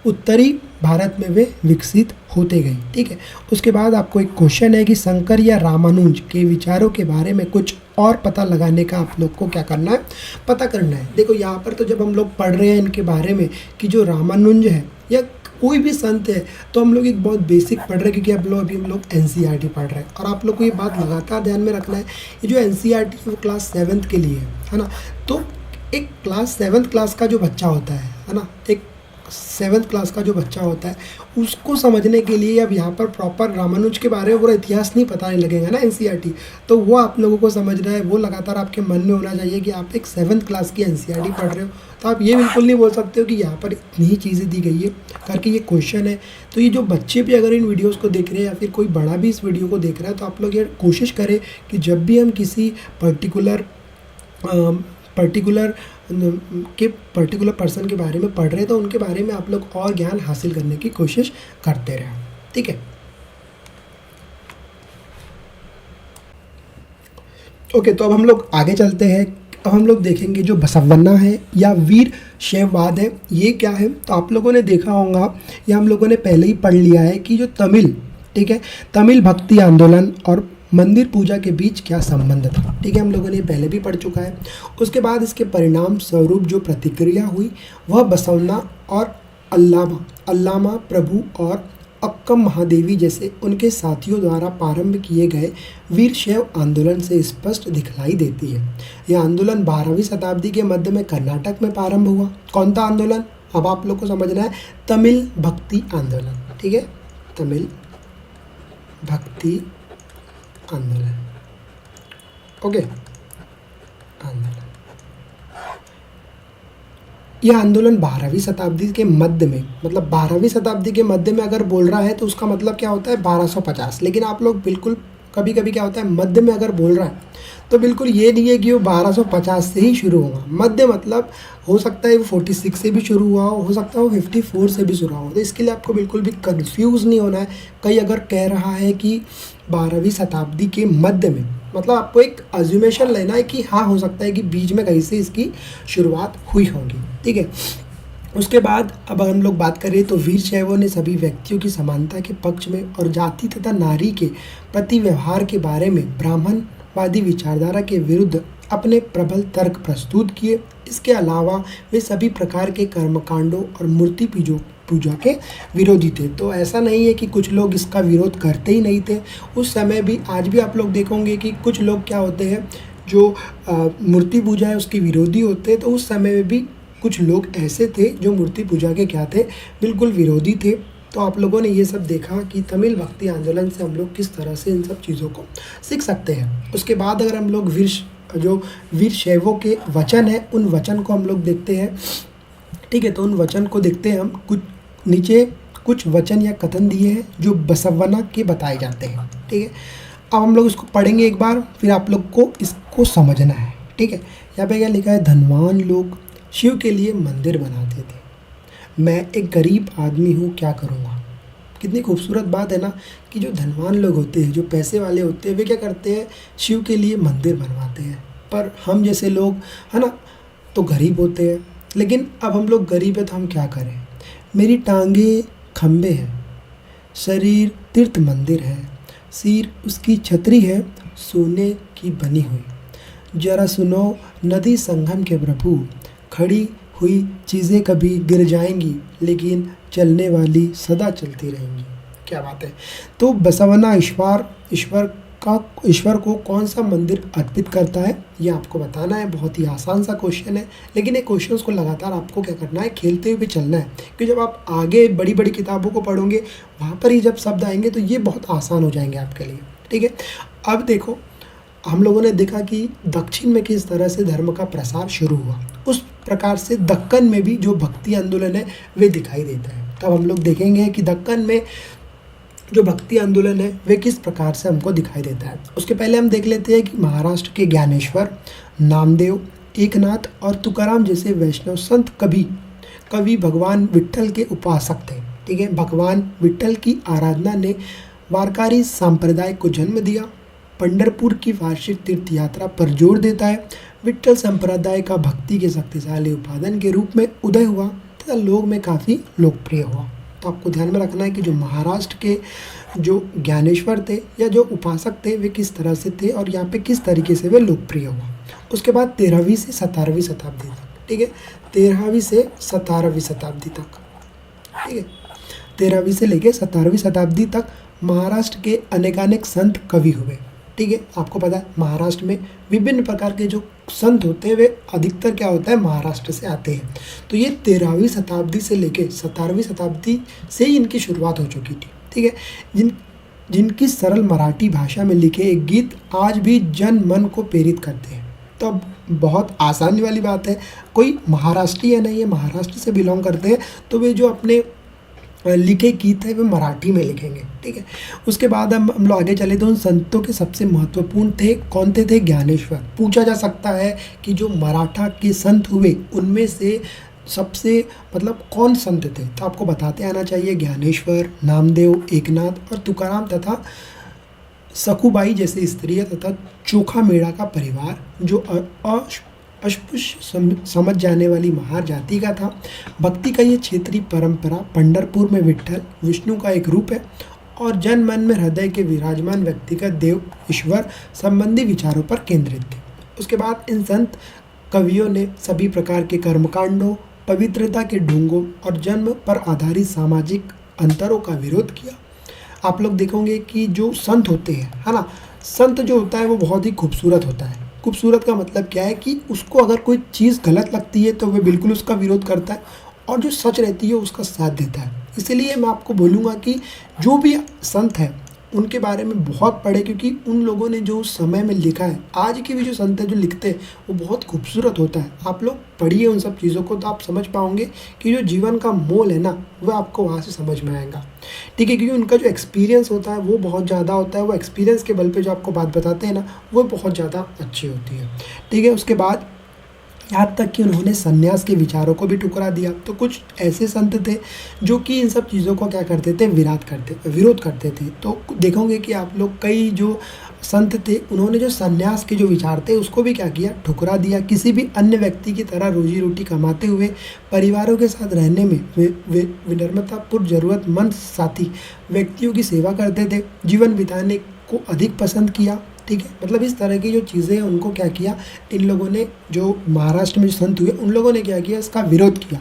उत्तरी भारत में वे विकसित होते गई। ठीक है, उसके बाद आपको एक क्वेश्चन है कि शंकर या रामानुज के विचारों के बारे में कुछ और पता लगाने का आप लोग को क्या करना है, पता करना है। देखो यहाँ पर तो जब हम लोग पढ़ रहे हैं इनके बारे में कि जो रामानुज है या कोई भी संत है, तो हम लोग एक बहुत बेसिक पढ़ रहे हैं, क्योंकि अभी हम लोग एनसीईआरटी पढ़ रहे हैं। और आप लोग को ये बात लगातार ध्यान में रखना है, ये जो एनसीईआरटी है वो क्लास 7th के लिए है ना। तो एक क्लास 7th क्लास का जो बच्चा होता है ना, एक 7th क्लास का जो बच्चा होता है उसको समझने के लिए अब यहाँ पर प्रॉपर रामानुज के बारे में पूरा इतिहास नहीं पता नहीं लगेगा ना एनसीईआरटी, तो वो आप लोगों को समझना है, वो लगातार आपके मन में होना चाहिए कि आप एक 7th क्लास की एनसीईआरटी पढ़ रहे हो। तो आप ये बिल्कुल नहीं बोल सकते हो कि यहाँ पर इतनी ही चीज़ें दी गई है करके ये क्वेश्चन है। तो ये जो बच्चे भी अगर इन वीडियोज़ को देख रहे हैं या फिर कोई बड़ा भी इस वीडियो को देख रहा है, तो आप लोग ये कोशिश करें कि जब भी हम किसी पर्टिकुलर पर्सन के बारे में पढ़ रहे हैं तो उनके बारे में आप लोग और ज्ञान हासिल करने की कोशिश करते रहें। ठीक है, ओके, तो अब हम लोग आगे चलते हैं। अब हम लोग देखेंगे जो बसवन्ना है या वीर शैववाद है, ये क्या है। तो आप लोगों ने देखा होगा या हम लोगों ने पहले ही पढ़ लिया है कि जो तमिल भक्ति आंदोलन और मंदिर पूजा के बीच क्या संबंध था। ठीक है, हम लोगों ने पहले भी पढ़ चुका है। उसके बाद इसके परिणाम स्वरूप जो प्रतिक्रिया हुई वह बसवन्ना और अल्लामा प्रभु और अक्कम महादेवी जैसे उनके साथियों द्वारा प्रारंभ किए गए वीरशैव आंदोलन से स्पष्ट दिखलाई देती है। यह आंदोलन 12वीं शताब्दी के मध्य में कर्नाटक में प्रारंभ हुआ। कौन सा आंदोलन, अब आप लोग को समझना है, तमिल भक्ति आंदोलन। ठीक है, तमिल भक्ति आंदोलन, ओके, आंदोलन। यह आंदोलन 12वीं शताब्दी के मध्य में, मतलब 12वीं शताब्दी के मध्य में अगर बोल रहा है तो उसका मतलब क्या होता है 1250। लेकिन आप लोग बिल्कुल कभी कभी क्या होता है मध्य में अगर बोल रहा है तो बिल्कुल ये नहीं है कि वो 1250 से ही शुरू होगा। मध्य मतलब हो सकता है वो 46 से भी शुरू हुआ हो सकता है वो 54 से भी शुरू हो। तो इसके लिए आपको बिल्कुल भी कंफ्यूज नहीं होना है। कई अगर कह रहा है कि 12वीं शताब्दी के मध्य में, मतलब आपको एक अज्यूमेशन लेना है कि हाँ हो सकता है कि बीच में कहीं से इसकी शुरुआत हुई होगी। ठीक है, उसके बाद अब हम लोग बात करें तो वीरशैवों ने सभी व्यक्तियों की समानता के पक्ष में और जाति तथा नारी के प्रति व्यवहार के बारे में ब्राह्मणवादी विचारधारा के विरुद्ध अपने प्रबल तर्क प्रस्तुत किए। इसके अलावा वे सभी प्रकार के कर्मकांडों और मूर्ति पूजा के विरोधी थे। तो ऐसा नहीं है कि कुछ लोग इसका विरोध करते ही नहीं थे उस समय भी। आज भी आप लोग देखोगे कि कुछ लोग क्या होते हैं जो मूर्ति पूजा है उसके विरोधी होते हैं। तो उस समय में भी कुछ लोग ऐसे थे जो मूर्ति पूजा के क्या थे, बिल्कुल विरोधी थे। तो आप लोगों ने ये सब देखा कि तमिल भक्ति आंदोलन से हम लोग किस तरह से इन सब चीज़ों को सीख सकते हैं। उसके बाद अगर हम लोग वीरशैवों के वचन है उन वचन को हम लोग देखते हैं। ठीक है, तो उन वचन को देखते हैं हम। कुछ नीचे कुछ वचन या कथन दिए हैं जो बसवन्ना के बताए जाते हैं। ठीक है, अब हम लोग इसको पढ़ेंगे एक बार, फिर आप लोग को इसको समझना है। ठीक है, यहाँ पे क्या लिखा है, धनवान लोग शिव के लिए मंदिर बनाते थे, मैं एक गरीब आदमी हूँ, क्या करूँगा। कितनी खूबसूरत बात है ना कि जो धनवान लोग होते हैं, जो पैसे वाले होते हैं, वे क्या करते हैं, शिव के लिए मंदिर बनवाते हैं। पर हम जैसे लोग है ना, तो गरीब होते हैं। लेकिन अब हम लोग गरीब है तो हम क्या करें। मेरी टांगे खंबे हैं, शरीर तीर्थ मंदिर है, सिर उसकी छतरी है सोने की बनी हुई। जरा सुनो नदी संगम के प्रभु, खड़ी हुई चीज़ें कभी गिर जाएंगी लेकिन चलने वाली सदा चलती रहेंगी। क्या बात है। तो बसवना ईश्वर को कौन सा मंदिर अर्पित करता है, ये आपको बताना है। बहुत ही आसान सा क्वेश्चन है, लेकिन ये क्वेश्चंस को लगातार आपको क्या करना है, खेलते हुए भी चलना है। क्योंकि जब आप आगे बड़ी बड़ी किताबों को पढ़ोगे वहाँ पर ही जब शब्द आएंगे तो ये बहुत आसान हो जाएंगे आपके लिए। ठीक है, अब देखो हम लोगों ने देखा कि दक्षिण में किस तरह से धर्म का प्रसार शुरू हुआ, उस प्रकार से दक्कन में भी जो भक्ति आंदोलन है वे दिखाई देता है। तब हम लोग देखेंगे कि दक्कन में जो भक्ति आंदोलन है वे किस प्रकार से हमको दिखाई देता है। उसके पहले हम देख लेते हैं कि महाराष्ट्र के ज्ञानेश्वर, नामदेव, एकनाथ और तुकाराम जैसे वैष्णव संत कवि भगवान विट्ठल के उपासक थे। ठीक है, भगवान विट्ठल की आराधना ने वारकरी संप्रदाय को जन्म दिया। पंढरपुर की वार्षिक तीर्थ यात्रा पर जोर देता है। विट्ठल संप्रदाय का भक्ति के शक्तिशाली उपादान के रूप में उदय हुआ तथा लोग में काफ़ी लोकप्रिय हुआ। तो आपको ध्यान में रखना है कि जो महाराष्ट्र के जो ज्ञानेश्वर थे या जो उपासक थे वे किस तरह से थे और यहाँ पे किस तरीके से वे लोकप्रिय हुआ। उसके बाद 13वीं से 17वीं शताब्दी तक, ठीक है, 13वीं से 17वीं शताब्दी तक, ठीक है, 13वीं से लेकर 17वीं शताब्दी तक महाराष्ट्र के अनेकानेक संत कवि हुए। ठीक है, आपको पता है महाराष्ट्र में विभिन्न प्रकार के जो संत होते हैं वे अधिकतर क्या होता है महाराष्ट्र से आते हैं। तो ये 13वीं शताब्दी से लेके 17वीं शताब्दी से ही इनकी शुरुआत हो चुकी थी। ठीक है, जिनकी सरल मराठी भाषा में लिखे एक गीत आज भी जन मन को प्रेरित करते हैं। तो अब बहुत आसानी वाली बात है, कोई महाराष्ट्रीय नहीं है, महाराष्ट्र से बिलोंग करते हैं तो वे जो अपने लिखे गीत है वे मराठी में लिखेंगे। ठीक है, उसके बाद हम लोग आगे चले तो उन संतों के सबसे महत्वपूर्ण थे कौन थे ज्ञानेश्वर। पूछा जा सकता है कि जो मराठा के संत हुए उनमें से सबसे मतलब कौन संत थे, तो आपको बताते आना चाहिए ज्ञानेश्वर, नामदेव, एकनाथ और तुकाराम तथा सखुबाई जैसे स्त्रियाँ तथा चोखा मेड़ा का परिवार जो अस्पृश्य समझ जाने वाली महार जाति का था। भक्ति का ये क्षेत्रीय परंपरा पंढरपुर में विट्ठल विष्णु का एक रूप है और जन मन में हृदय के विराजमान व्यक्तिगत देव ईश्वर संबंधी विचारों पर केंद्रित थे। उसके बाद इन संत कवियों ने सभी प्रकार के कर्मकांडों, पवित्रता के ढोंगों और जन्म पर आधारित सामाजिक अंतरों का विरोध किया। आप लोग देखोगे कि जो संत होते हैं, है ना, संत जो होता है वो बहुत ही खूबसूरत होता है। खूबसूरत का मतलब क्या है कि उसको अगर कोई चीज़ गलत लगती है तो वह बिल्कुल उसका विरोध करता है और जो सच रहती है उसका साथ देता है। इसलिए मैं आपको बोलूँगा कि जो भी संत है उनके बारे में बहुत पढ़े, क्योंकि उन लोगों ने जो उस समय में लिखा है, आज के भी जो संत हैं जो लिखते हैं वो बहुत खूबसूरत होता है। आप लोग पढ़िए उन सब चीज़ों को तो आप समझ पाओगे कि जो जीवन का मोल है ना वह आपको वहाँ से समझ में आएगा। ठीक है, क्योंकि उनका जो एक्सपीरियंस होता है वो बहुत ज़्यादा होता है, वो एक्सपीरियंस के बल पे जो आपको बात बताते हैं ना वो बहुत ज़्यादा अच्छी होती है। ठीक है, उसके बाद यहाँ तक कि उन्होंने सन्यास के विचारों को भी ठुकरा दिया। तो कुछ ऐसे संत थे जो कि इन सब चीज़ों को क्या करते थे, विरोध करते थे। तो देखोगे कि आप लोग कई जो संत थे उन्होंने जो सन्यास के जो विचार थे उसको भी क्या किया, ठुकरा दिया। किसी भी अन्य व्यक्ति की तरह रोजी रोटी कमाते हुए परिवारों के साथ रहने में वे विनम्रतापूर्ण ज़रूरतमंद साथी व्यक्तियों की सेवा करते थे, जीवन बिताने को अधिक पसंद किया। ठीक है, मतलब इस तरह की जो चीज़ें हैं उनको क्या किया, इन लोगों ने जो महाराष्ट्र में जो संत हुए उन लोगों ने क्या किया, इसका विरोध किया।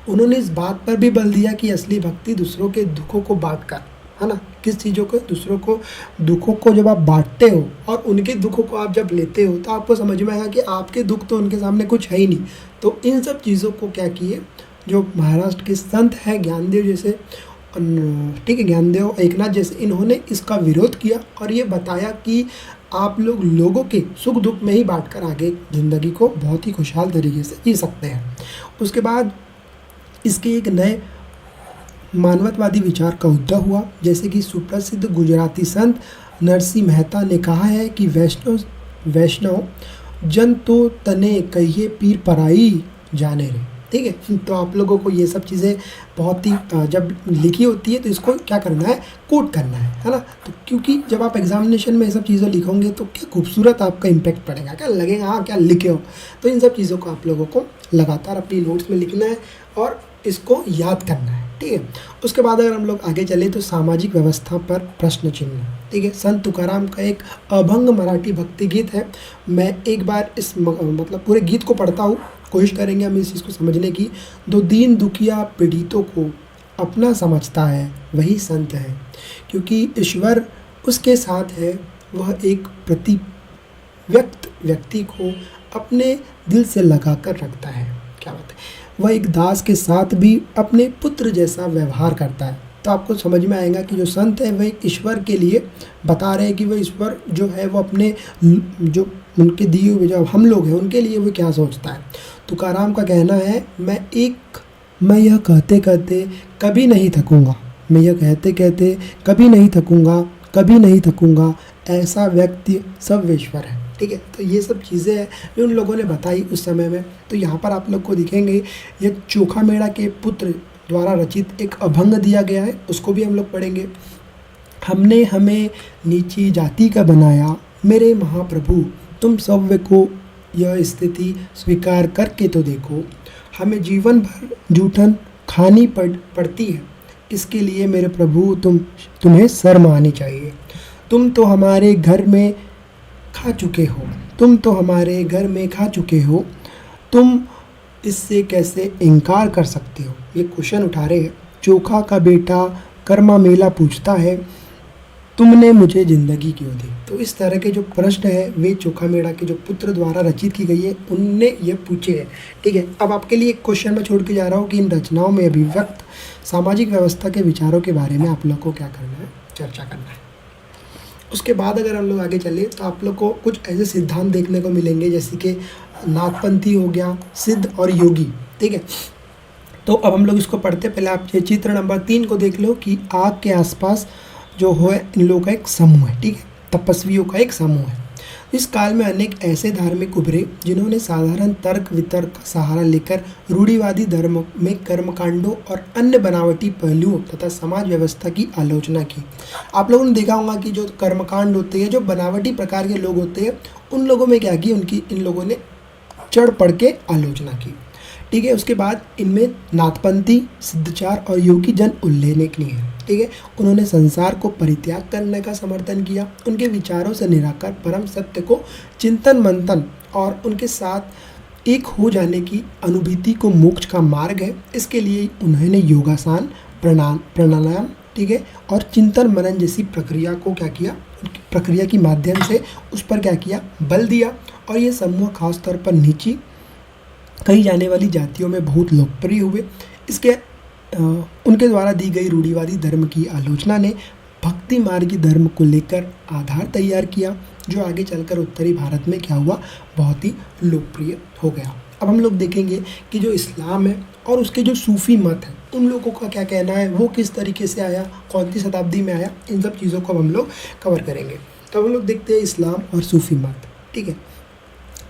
उन्होंने इस बात पर भी बल दिया कि असली भक्ति दूसरों के दुखों को बांटकर, है ना, किस चीज़ों को, दूसरों को दुखों को जब आप बांटते हो और उनके दुखों को आप जब लेते हो तो आपको समझ में आएगा कि आपके दुख तो उनके सामने कुछ है ही नहीं। तो इन सब चीज़ों को क्या किए जो महाराष्ट्र के संत हैं, ज्ञानदेव जैसे, ठीक है, ज्ञानदेव, एकनाथ जैसे, इन्होंने इसका विरोध किया और ये बताया कि आप लोग लोगों के सुख दुख में ही बांटकर आगे ज़िंदगी को बहुत ही खुशहाल तरीके से जी सकते हैं। उसके बाद इसके एक नए मानवतावादी विचार का उदय हुआ, जैसे कि सुप्रसिद्ध गुजराती संत नरसिंह मेहता ने कहा है कि वैष्णव जन तो तने कहिए पीर पराई जाने रे। ठीक है, तो आप लोगों को ये सब चीज़ें बहुत ही जब लिखी होती है तो इसको क्या करना है, कोट करना है ना। तो क्योंकि जब आप एग्जामिनेशन में ये सब चीज़ें लिखोगे तो क्या खूबसूरत आपका इम्पैक्ट पड़ेगा, क्या लगेगा, हाँ क्या लिखे हो। तो इन सब चीज़ों को आप लोगों को लगातार अपनी नोट्स में लिखना है और इसको याद करना है, ठीक है। उसके बाद अगर हम लोग आगे चले तो सामाजिक व्यवस्था पर प्रश्न चिन्ह, ठीक है। संत तुकाराम का एक अभंग मराठी भक्ति गीत है। मैं एक बार इस मतलब पूरे गीत को पढ़ता हूँ, कोशिश करेंगे हम इस चीज़ को समझने की। दो दीन दुखिया पीड़ितों को अपना समझता है वही संत है, क्योंकि ईश्वर उसके साथ है। वह एक प्रति व्यक्ति को अपने दिल से लगा कर रखता है। क्या बात है। वह एक दास के साथ भी अपने पुत्र जैसा व्यवहार करता है। तो आपको समझ में आएगा कि जो संत है वह ईश्वर के लिए बता रहे हैं कि वह ईश्वर जो है वो अपने जो उनके दिए हुए जो हम लोग हैं उनके लिए वो क्या सोचता है। तुकाराम का कहना है, मैं यह कहते कहते कभी नहीं थकूँगा, मैं यह कहते कहते कभी नहीं थकूँगा, कभी नहीं थकूँगा, ऐसा व्यक्ति सर्वेश्वर है, ठीक है। तो ये सब चीज़ें हैं जो उन लोगों ने बताई उस समय में। तो यहाँ पर आप लोग को दिखेंगे ये चोखा मेड़ा के पुत्र द्वारा रचित एक अभंग दिया गया है, उसको भी हम लोग पढ़ेंगे। हमने हमें नीची जाति का बनाया, मेरे महाप्रभु तुम सव्य को यह स्थिति स्वीकार करके तो देखो। हमें जीवन भर जूठन खानी पड़ती है, इसके लिए मेरे प्रभु तुम्हें शर्म आनी चाहिए। तुम तो हमारे घर में खा चुके हो, तुम तो हमारे घर में खा चुके हो, तुम इससे कैसे इनकार कर सकते हो। ये क्वेश्चन उठा रहे हैं। चोखा का बेटा कर्मा मेला पूछता है, तुमने मुझे ज़िंदगी क्यों दी। तो इस तरह के जो प्रश्न है वे चोखा मेड़ा के जो पुत्र द्वारा रचित की गई है उनने ये पूछे हैं, ठीक है। अब आपके लिए एक क्वेश्चन मैं छोड़ के जा रहा हूँ कि इन रचनाओं में अभिव्यक्त सामाजिक व्यवस्था के विचारों के बारे में आप लोग को क्या करना है, चर्चा करना है। उसके बाद अगर हम लोग आगे चले तो आप लोग को कुछ ऐसे सिद्धांत देखने को मिलेंगे जैसे कि नाथपंथी हो गया, सिद्ध और योगी, ठीक है। तो अब हम लोग इसको पढ़ते, पहले आप ये चित्र नंबर 3 को देख लो कि आग के आसपास जो हो इन लोगों का एक समूह है, ठीक है, तपस्वियों का एक समूह है। इस काल में अनेक ऐसे धार्मिक उभरे जिन्होंने साधारण तर्क वितर्क का सहारा लेकर रूढ़िवादी धर्म में कर्मकांडों और अन्य बनावटी पहलुओं तथा समाज व्यवस्था की आलोचना की। आप लोगों ने देखा होगा कि जो कर्मकांड होते हैं, जो बनावटी प्रकार के लोग होते हैं, उन लोगों में क्या की इन लोगों ने चढ़ पड़ के आलोचना की, ठीक है। उसके बाद इनमें नाथपंथी, सिद्धचार और योगी जन उल्लेखनीय है, ठीक है। उन्होंने संसार को परित्याग करने का समर्थन किया। उनके विचारों से निराकर परम सत्य को चिंतन मंथन और उनके साथ एक हो जाने की अनुभूति को मोक्ष का मार्ग है। इसके लिए उन्होंने योगासन, प्राणायाम, ठीक है, और चिंतन मनन जैसी प्रक्रिया को क्या किया, प्रक्रिया के माध्यम से उस पर क्या किया, बल दिया। और ये समूह खास तौर पर नीची कही जाने वाली जातियों में बहुत लोकप्रिय हुए। इसके उनके द्वारा दी गई रूढ़िवादी धर्म की आलोचना ने भक्ति मार्गी धर्म को लेकर आधार तैयार किया, जो आगे चलकर उत्तरी भारत में क्या हुआ, बहुत ही लोकप्रिय हो गया। अब हम लोग देखेंगे कि जो इस्लाम है और उसके जो सूफ़ी मत है उन लोगों का क्या कहना है, वो किस तरीके से आया, कौन सी शताब्दी में आया, इन सब चीज़ों को हम लोग कवर करेंगे। तो हम लोग देखते हैं इस्लाम और सूफ़ी मत, ठीक है।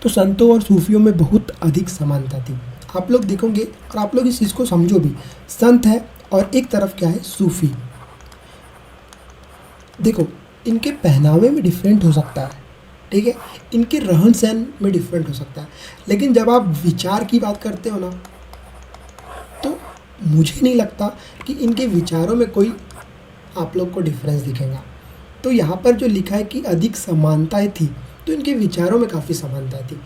तो संतों और सूफियों में बहुत अधिक समानता थी, आप लोग देखोगे। और आप लोग इस चीज़ को समझो भी, संत है और एक तरफ क्या है, सूफी। देखो इनके पहनावे में डिफरेंट हो सकता है, ठीक है, इनके रहन सहन में डिफरेंट हो सकता है, लेकिन जब आप विचार की बात करते हो ना, तो मुझे नहीं लगता कि इनके विचारों में कोई आप लोग को डिफरेंस दिखेगा। तो यहाँ पर जो लिखा है कि अधिक समानताएं थी, तो इनके विचारों में काफ़ी समानता थी।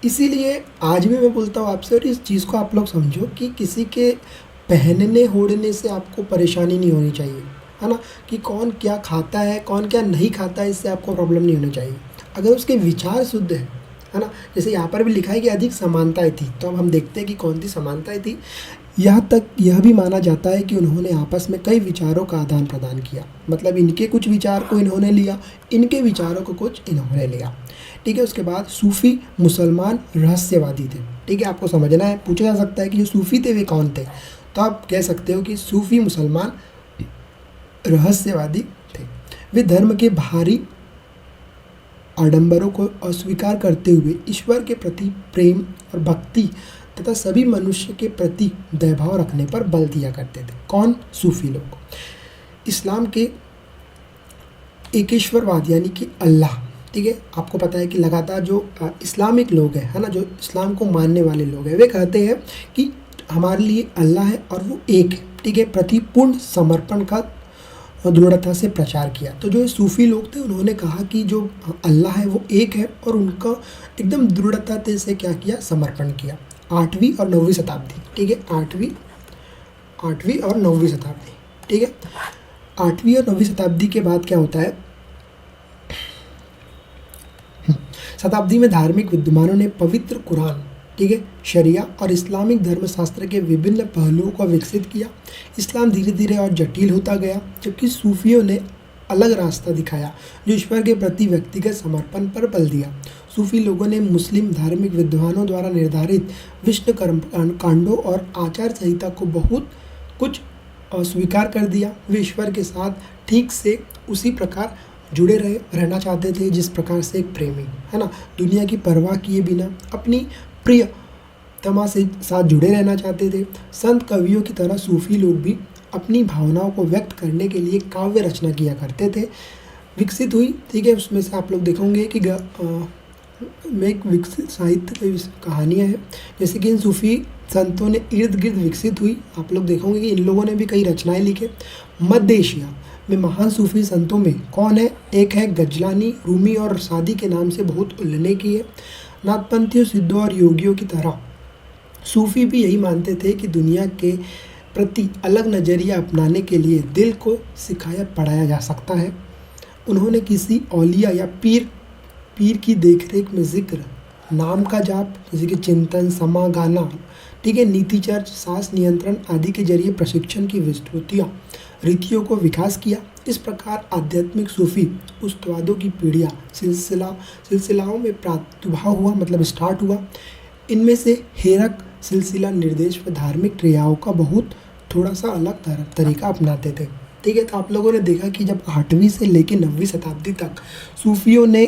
इसीलिए आज भी मैं बोलता हूँ आपसे, और इस चीज़ को आप लोग समझो कि किसी के पहनने ओढ़ने से आपको परेशानी नहीं होनी चाहिए, है ना, कि कौन क्या खाता है, कौन क्या नहीं खाता है, इससे आपको प्रॉब्लम नहीं होनी चाहिए। अगर उसके विचार शुद्ध है ना। जैसे यहाँ पर भी लिखा है कि अधिक समानताएं थी, तो अब हम देखते हैं कि कौन सी समानताएं थी। यहाँ तक यह भी माना जाता है कि उन्होंने आपस में कई विचारों का आदान प्रदान किया, मतलब इनके कुछ विचार को इन्होंने लिया, इनके विचारों को कुछ इन्होंने लिया, ठीक है। उसके बाद सूफ़ी मुसलमान रहस्यवादी थे, ठीक है, आपको समझना है। पूछा जा सकता है कि जो सूफ़ी थे वे कौन थे, तो आप कह सकते हो कि सूफ़ी मुसलमान रहस्यवादी थे। वे धर्म के बाहरी आडंबरों को अस्वीकार करते हुए ईश्वर के प्रति प्रेम और भक्ति तथा सभी मनुष्य के प्रति दयाभाव रखने पर बल दिया करते थे। कौन? सूफी लोग। इस्लाम के एकेश्वरवाद यानी कि अल्लाह, ठीक है। आपको पता है कि लगातार जो इस्लामिक लोग हैं, है ना, जो इस्लाम को मानने वाले लोग हैं, वे कहते हैं कि हमारे लिए अल्लाह है और वो एक है, ठीक है, प्रति पूर्ण समर्पण का दृढ़ता से प्रचार किया। तो जो सूफ़ी लोग थे उन्होंने कहा कि जो अल्लाह है वो एक है और उनका एकदम दृढ़ता से क्या किया, समर्पण किया। 8वीं और 9वीं शताब्दी, ठीक है, 8वीं और 9वीं शताब्दी, ठीक है। 8वीं और 9वीं शताब्दी के बाद क्या होता है, शताब्दी में धार्मिक विद्वानों ने पवित्र कुरान, ठीक है, शरिया और इस्लामिक धर्मशास्त्र के विभिन्न पहलुओं को विकसित किया। इस्लाम धीरे धीरे और जटिल होता गया, जबकि सूफियों ने अलग रास्ता दिखाया जो ईश्वर के प्रति व्यक्तिगत समर्पण पर बल दिया। सूफी लोगों ने मुस्लिम धार्मिक विद्वानों द्वारा निर्धारित विष्णु कर्म कांडों और आचार संहिता को बहुत कुछ स्वीकार कर दिया। वे ईश्वर के साथ ठीक से उसी प्रकार जुड़े रहना चाहते थे जिस प्रकार से एक प्रेमी, है ना, दुनिया की परवाह किए बिना अपनी प्रियतमा से साथ जुड़े रहना चाहते थे। संत कवियों की तरह सूफी लोग भी अपनी भावनाओं को व्यक्त करने के लिए काव्य रचना किया करते थे, विकसित हुई, ठीक है। उसमें से आप लोग देखोगे कि में एक विकसित साहित्य की कहानियाँ हैं, जैसे कि इन सूफी संतों ने इर्द गिर्द विकसित हुई। आप लोग देखोगे कि इन लोगों ने भी कई रचनाएं लिखे। मध्य एशिया में महान सूफी संतों में कौन है, एक है गजलानी, रूमी और सादी के नाम से बहुत उल्लेख की है। नाथपंथियों, सिद्धों और योगियों की तरह सूफी भी यही मानते थे कि दुनिया के प्रति अलग नज़रिया अपनाने के लिए दिल को सिखाया पढ़ाया जा सकता है। उन्होंने किसी औलिया या पीर की देखरेख में जिक्र, नाम का जाप, जैसे कि चिंतन, समा गाना, ठीक है, नीति चर्च, सांस नियंत्रण आदि के जरिए प्रशिक्षण की विस्तृतियाँ रीतियों को विकास किया। इस प्रकार आध्यात्मिक सूफी उस्तादों की पीढ़ियाँ सिलसिलाओं में प्रादुर्भाव हुआ, मतलब स्टार्ट हुआ। इनमें से हेरक सिलसिला निर्देश व धार्मिक क्रियाओं का बहुत थोड़ा सा अलग तरीका अपनाते थे, ठीक है। तो आप लोगों ने देखा कि जब 8वीं से लेकर 9वीं शताब्दी तक सूफियों ने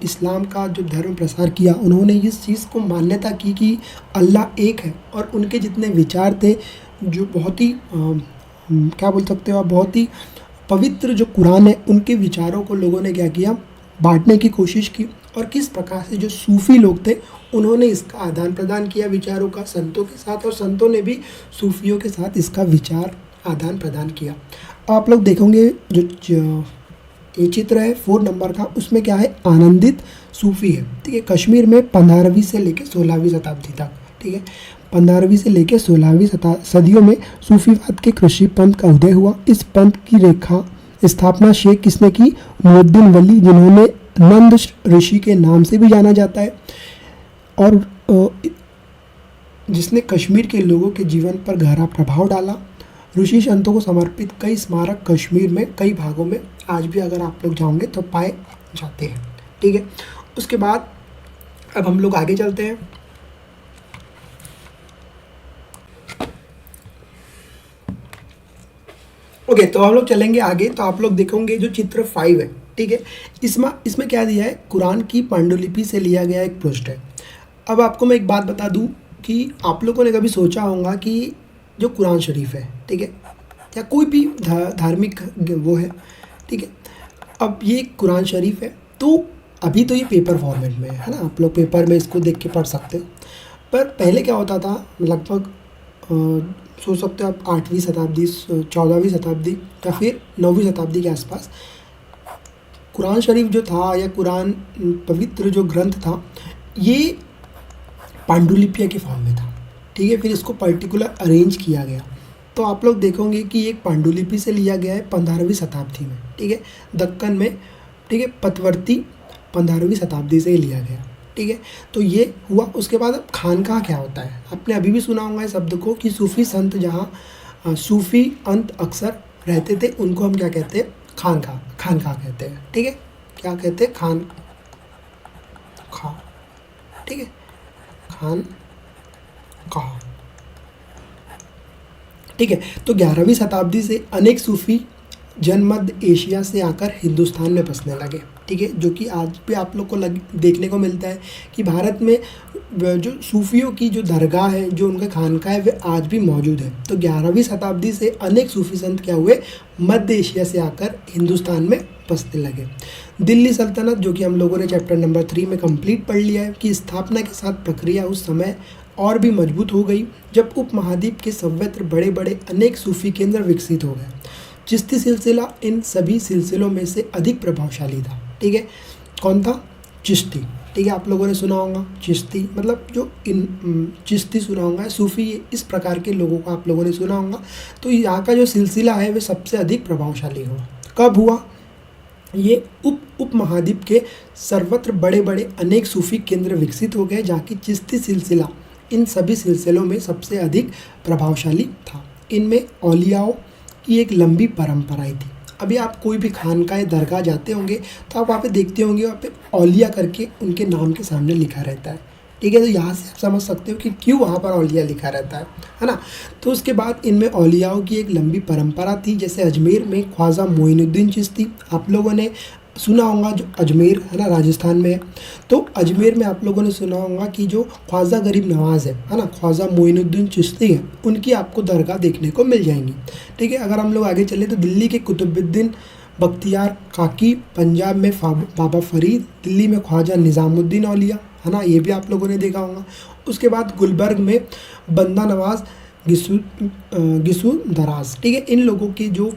इस्लाम का जो धर्म प्रसार किया, उन्होंने इस चीज़ को मान्यता की कि अल्लाह एक है, और उनके जितने विचार थे जो बहुत ही क्या बोल सकते हो आप, बहुत ही पवित्र जो कुरान है, उनके विचारों को लोगों ने क्या किया, बांटने की कोशिश की। और किस प्रकार से जो सूफ़ी लोग थे उन्होंने इसका आदान प्रदान किया विचारों का संतों के साथ, और संतों ने भी सूफियों के साथ इसका विचार आदान प्रदान किया। आप लोग देखोगे जो ये चित्र है 4 नंबर का, उसमें क्या है, आनंदित सूफ़ी है, ठीक है। कश्मीर में 15वीं से लेकर 16वीं शताब्दी तक, ठीक है, 15वीं से लेकर 16वीं सदियों में सूफीवाद के कृषि पंथ का उदय हुआ। इस पंथ की स्थापना शेख किसने की, मुहिद्दीन वली, जिन्होंने नंद ऋषि के नाम से भी जाना जाता है, और जिसने कश्मीर के लोगों के जीवन पर गहरा प्रभाव डाला। ऋषि संतों को समर्पित कई स्मारक कश्मीर में कई भागों में आज भी अगर आप लोग जाओगे तो पाए जाते हैं, ठीक है। उसके बाद अब हम लोग आगे चलते हैं। ओके, तो हम लोग चलेंगे आगे। तो आप लोग देखोगे जो चित्र 5 है, ठीक है, इसमें क्या दिया है, कुरान की पांडुलिपि से लिया गया एक पृष्ठ है। अब आपको मैं एक बात बता दूं कि आप लोगों ने कभी सोचा होगा कि जो कुरान शरीफ है, ठीक है, या कोई भी धार्मिक वो है, ठीक है, अब ये कुरान शरीफ है, तो अभी तो ये पेपर फॉर्मेट में है ना, आप लोग पेपर में इसको देख के पढ़ सकते हो। पर पहले क्या होता था, लगभग सोच सकते हो आप 8वीं शताब्दी, 14वीं शताब्दी या फिर 9वीं शताब्दी के आसपास कुरान शरीफ जो था, या कुरान पवित्र जो ग्रंथ था, ये पांडुलिपिया के फॉर्म में था, ठीक है। फिर इसको पर्टिकुलर अरेंज किया गया। तो आप लोग देखोगे कि एक पांडुलिपि से लिया गया है 15वीं शताब्दी में, ठीक है, दक्कन में, ठीक है, पतवर्ती 15वीं शताब्दी से ही लिया गया, ठीक है। तो ये हुआ। उसके बाद अब खानकाह क्या होता है, आपने अभी भी सुना होगा इस शब्द को कि सूफ़ी संत जहाँ सूफ़ी अंत अक्सर रहते थे उनको हम क्या कहते हैं, खानकाह कहते हैं, ठीक है। क्या कहते हैं, खानकाह, ठीक है, खानकाह, ठीक है। तो 11वीं शताब्दी से अनेक सूफ़ी जन मध्य एशिया से आकर हिंदुस्तान में बसने लगे, ठीक है, जो कि आज भी आप लोग को देखने को मिलता है कि भारत में जो सूफियों की जो दरगाह है, जो उनका खानका है, वे आज भी मौजूद है। तो 11वीं शताब्दी से अनेक सूफी संत क्या हुए, मध्य एशिया से आकर हिंदुस्तान में बसने लगे। दिल्ली सल्तनत, जो कि हम लोगों ने चैप्टर नंबर 3 में कंप्लीट पढ़ लिया है, कि स्थापना के साथ प्रक्रिया उस समय और भी मजबूत हो गई जब उपमहाद्वीप के सर्वत्र बड़े बड़े अनेक सूफी केंद्र विकसित हो गए। चिश्ती सिलसिला इन सभी सिलसिलों में से अधिक प्रभावशाली था। ठीक है, कौन था? चिश्ती। ठीक है, आप लोगों ने सुना होगा चिश्ती, मतलब जो इन चिश्ती सुना होगा, सूफ़ी, इस प्रकार के लोगों को आप लोगों ने सुना होगा। तो यहाँ का जो सिलसिला है वह सबसे अधिक प्रभावशाली हुआ। कब हुआ? ये उपमहाद्वीप के सर्वत्र बड़े बड़े अनेक सूफी केंद्र विकसित हो गए, जहाँ की चिश्ती सिलसिला इन सभी सिलसिलों में सबसे अधिक प्रभावशाली था। इनमें औलियाओं की एक लंबी परंपराएं थी। अभी आप कोई भी खानकाह दरगाह जाते होंगे तो आप वहाँ पे देखते होंगे, वहाँ पे औलिया करके उनके नाम के सामने लिखा रहता है। ठीक है, तो यहाँ से आप समझ सकते हो कि क्यों वहाँ पर औलिया लिखा रहता है ना। तो उसके बाद इनमें औलियाओं की एक लंबी परंपरा थी। जैसे अजमेर में ख्वाजा मोइनुद्दीन चिश्ती, आप लोगों ने सुना होगा, जो अजमेर है ना, राजस्थान में है। तो अजमेर में आप लोगों ने सुना होगा कि जो ख्वाजा गरीब नवाज़ है ना, ख्वाजा मोइनुद्दीन चिश्ती है, उनकी आपको दरगाह देखने को मिल जाएंगी। ठीक है, अगर हम लोग आगे चले तो दिल्ली के कुतुबुद्दीन बख्तियार काकी, पंजाब में बाबा फरीद, दिल्ली में ख्वाजा निज़ामुद्दीन औलिया, है ना, ये भी आप लोगों ने देखा होगा। उसके बाद गुलबर्ग में बंदा नवाज गिसू दराज। ठीक है, इन लोगों की जो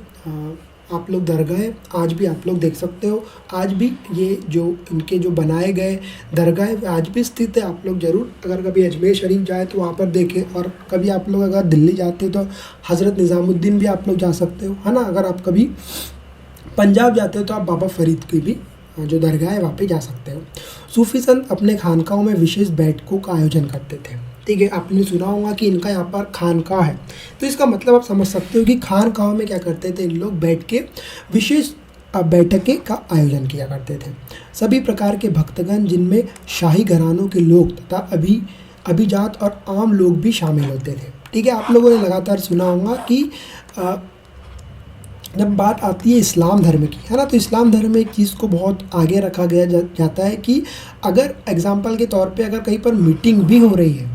आप लोग दरगाह है आज भी आप लोग देख सकते हो। आज भी ये जो इनके जो बनाए गए दरगाह है आज भी स्थित है। आप लोग ज़रूर अगर कभी अजमेर शरीफ जाए तो वहाँ पर देखें, और कभी आप लोग अगर दिल्ली जाते हो तो हज़रत निज़ामुद्दीन भी आप लोग जा सकते हो, है ना। अगर आप कभी पंजाब जाते हो तो आप बाबा फरीद की भी जो दरगाह है वहाँ पे जा सकते हो। सूफी संत अपने खानकाहों में विशेष बैठकों का आयोजन करते थे। ठीक है, आपने सुना होगा कि इनका यहाँ पर खानकाह है, तो इसका मतलब आप समझ सकते हो कि खानकाहों में क्या करते थे इन लोग, बैठ के विशेष बैठकें का आयोजन किया करते थे। सभी प्रकार के भक्तगण, जिनमें शाही घरानों के लोग तथा अभिजात और आम लोग भी शामिल होते थे। ठीक है, आप लोगों ने लगातार सुना होगा कि जब बात आती है इस्लाम धर्म की, है ना, तो इस्लाम धर्म में एक चीज़ को बहुत आगे रखा गया जाता है कि अगर एग्जाम्पल के तौर पे अगर कहीं पर मीटिंग भी हो रही है,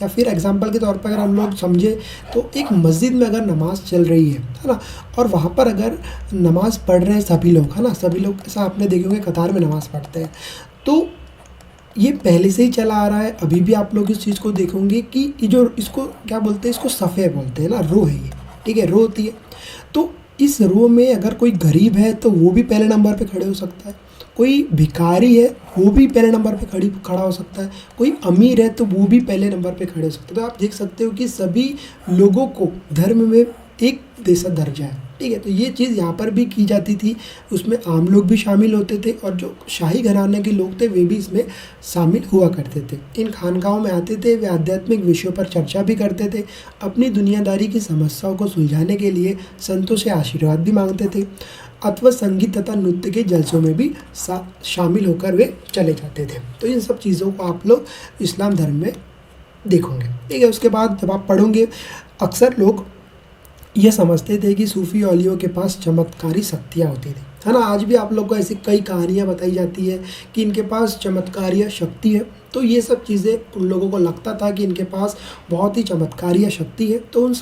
या फिर एग्जाम्पल के तौर पर अगर हम लोग समझे तो एक मस्जिद में अगर नमाज़ चल रही है ना, और वहाँ पर अगर नमाज़ पढ़ रहे हैं सभी लोग, है ना, सभी लोग ऐसा आपने देखे होंगे कतार में नमाज़ पढ़ते हैं, तो ये पहले से ही चला आ रहा है। अभी भी आप लोग इस चीज़ को देखोगे कि ये जो इसको क्या बोलते हैं, इसको सफ़े बोलते हैं ना, रो है ये। ठीक है, रो होती है। तो इस रो में अगर कोई गरीब है तो वो भी पहले नंबर पे खड़े हो सकता है, कोई भिखारी है वो भी पहले नंबर पे खड़ा हो सकता है, कोई अमीर है तो वो भी पहले नंबर पे खड़े हो सकते हैं। तो आप देख सकते हो कि सभी लोगों को धर्म में एक जैसा दर्जा है। ठीक है, तो ये चीज़ यहाँ पर भी की जाती थी। उसमें आम लोग भी शामिल होते थे और जो शाही घराने के लोग थे वे भी इसमें शामिल हुआ करते थे। इन खानकाहों में आते थे, वे आध्यात्मिक विषयों पर चर्चा भी करते थे, अपनी दुनियादारी की समस्याओं को सुलझाने के लिए संतों से आशीर्वाद भी मांगते थे, अथवा संगीत तथा नृत्य के जलसों में भी शामिल होकर वे चले जाते थे। तो इन सब चीज़ों को आप लोग इस्लाम धर्म में देखोगे। ठीक है, उसके बाद जब आप पढ़ोगे, अक्सर लोग ये समझते थे कि सूफ़ी औलियों के पास चमत्कारी शक्तियाँ होती थी, है ना। आज भी आप लोग को ऐसी कई कहानियाँ बताई जाती है कि इनके पास चमत्कारिया शक्ति है। तो ये सब चीज़ें उन लोगों को लगता था कि इनके पास बहुत ही चमत्कारिया शक्ति है। तो उन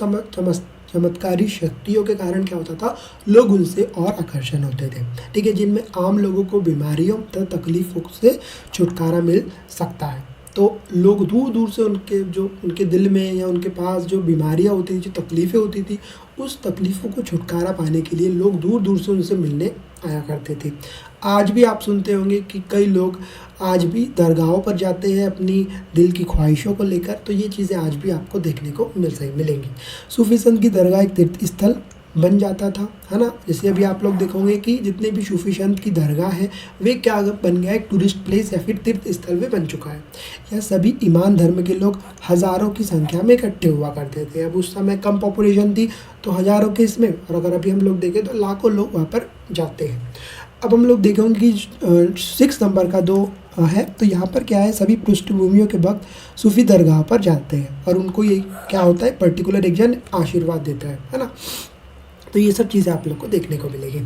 चमत्कारी शक्तियों के कारण क्या होता था, लोग उनसे और आकर्षण होते थे। ठीक है, जिनमें आम लोगों को बीमारियों तथा तकलीफ़ों से छुटकारा मिल सकता है। तो लोग दूर दूर से उनके दिल में या उनके पास जो बीमारियां होती थी, जो तकलीफ़ें होती थी, उस तकलीफ़ों को छुटकारा पाने के लिए लोग दूर दूर से उनसे मिलने आया करते थे। आज भी आप सुनते होंगे कि कई लोग आज भी दरगाहों पर जाते हैं अपनी दिल की ख्वाहिशों को लेकर। तो ये चीज़ें आज भी आपको देखने को मिलेंगी। सूफी संत की दरगाह एक तीर्थ स्थल बन जाता था, है ना। जैसे अभी आप लोग देखोगे कि जितने भी सूफी संत की दरगाह है वे क्या बन गया, एक टूरिस्ट प्लेस या फिर तीर्थ स्थल में बन चुका है। यह सभी ईमान धर्म के लोग हज़ारों की संख्या में इकट्ठे हुआ करते थे। अब उस समय कम पॉपुलेशन थी तो हज़ारों के इसमें, और अगर अभी हम लोग देखें तो लाखों लोग वहाँ पर जाते हैं। अब हम लोग देखेंगे कि 6 नंबर का 2 है, तो यहाँ पर क्या है, सभी पृष्ठभूमियों के भक्त सूफी दरगाह पर जाते हैं और उनको ये क्या होता है, पर्टिकुलर एक जन आशीर्वाद देता है ना। तो ये सब चीज़ें आप लोग को देखने को मिलेगी।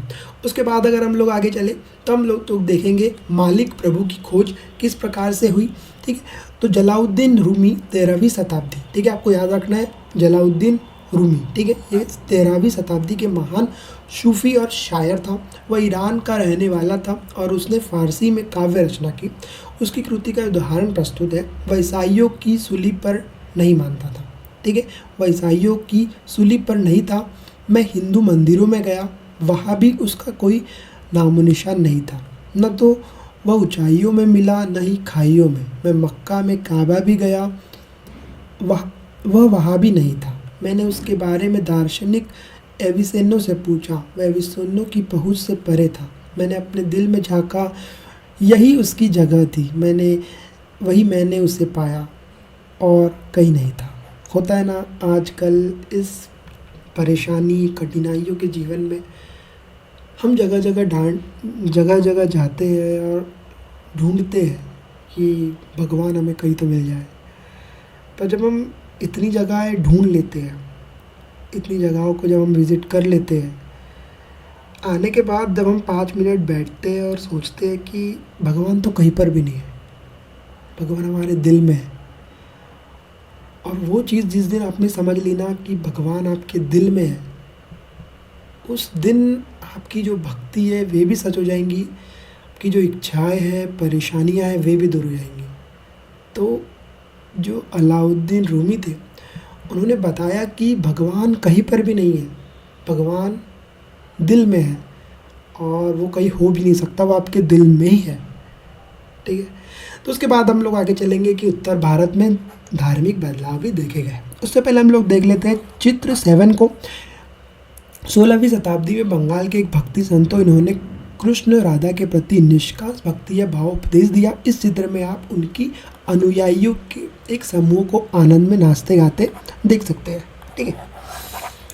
उसके बाद अगर हम लोग आगे चले तो हम लोग तो देखेंगे मालिक प्रभु की खोज किस प्रकार से हुई। ठीक है, तो जलाउद्दीन रूमी 13वीं शताब्दी। ठीक है, आपको याद रखना है, जलाउद्दीन रूमी, ठीक है। ये 13वीं शताब्दी के महान सूफी और शायर था। वह ईरान का रहने वाला था और उसने फ़ारसी में काव्य रचना की। उसकी कृति का उदाहरण प्रस्तुत है। वह ईसाइयों की सूली पर नहीं मानता था, ठीक है। वह ईसाइयों की सूली पर नहीं था। मैं हिंदू मंदिरों में गया, वहाँ भी उसका कोई नामो निशान नहीं था। न तो वह ऊंचाइयों में मिला, न ही खाइयों में। मैं मक्का में काबा भी गया, वह वहाँ भी नहीं था। मैंने उसके बारे में दार्शनिक एविसेनो से पूछा, वह एविसेनो की पहुँच से परे था। मैंने अपने दिल में झांका, यही उसकी जगह थी। मैंने उसे पाया और कहीं नहीं था। होता है ना, आजकल इस परेशानी कठिनाइयों के जीवन में हम जगह जगह जाते हैं और ढूंढते हैं कि भगवान हमें कहीं तो मिल जाए। पर जब हम इतनी जगहें ढूंढ लेते हैं, इतनी जगहों को जब हम विज़िट कर लेते हैं, आने के बाद जब हम 5 मिनट बैठते हैं और सोचते हैं कि भगवान तो कहीं पर भी नहीं है, भगवान हमारे दिल में है। और वो चीज़ जिस दिन आपने समझ ली ना कि भगवान आपके दिल में है, उस दिन आपकी जो भक्ति है वे भी सच हो जाएंगी, आपकी जो इच्छाएं हैं, परेशानियां हैं, वे भी दूर हो जाएंगी। तो जो अलाउद्दीन रूमी थे, उन्होंने बताया कि भगवान कहीं पर भी नहीं है, भगवान दिल में है और वो कहीं हो भी नहीं सकता, वो आपके दिल में ही है, ठीक है। तो उसके बाद हम लोग आगे चलेंगे कि उत्तर भारत में धार्मिक बदलाव भी देखे गए। उससे पहले हम लोग देख लेते हैं चित्र 7 को। 16वीं शताब्दी में बंगाल के एक भक्ति संतो, इन्होंने कृष्ण राधा के प्रति निष्काम भक्ति या भाव उपदेश दिया। इस चित्र में आप उनकी अनुयायियों के एक समूह को आनंद में नाचते गाते देख सकते हैं, ठीक है।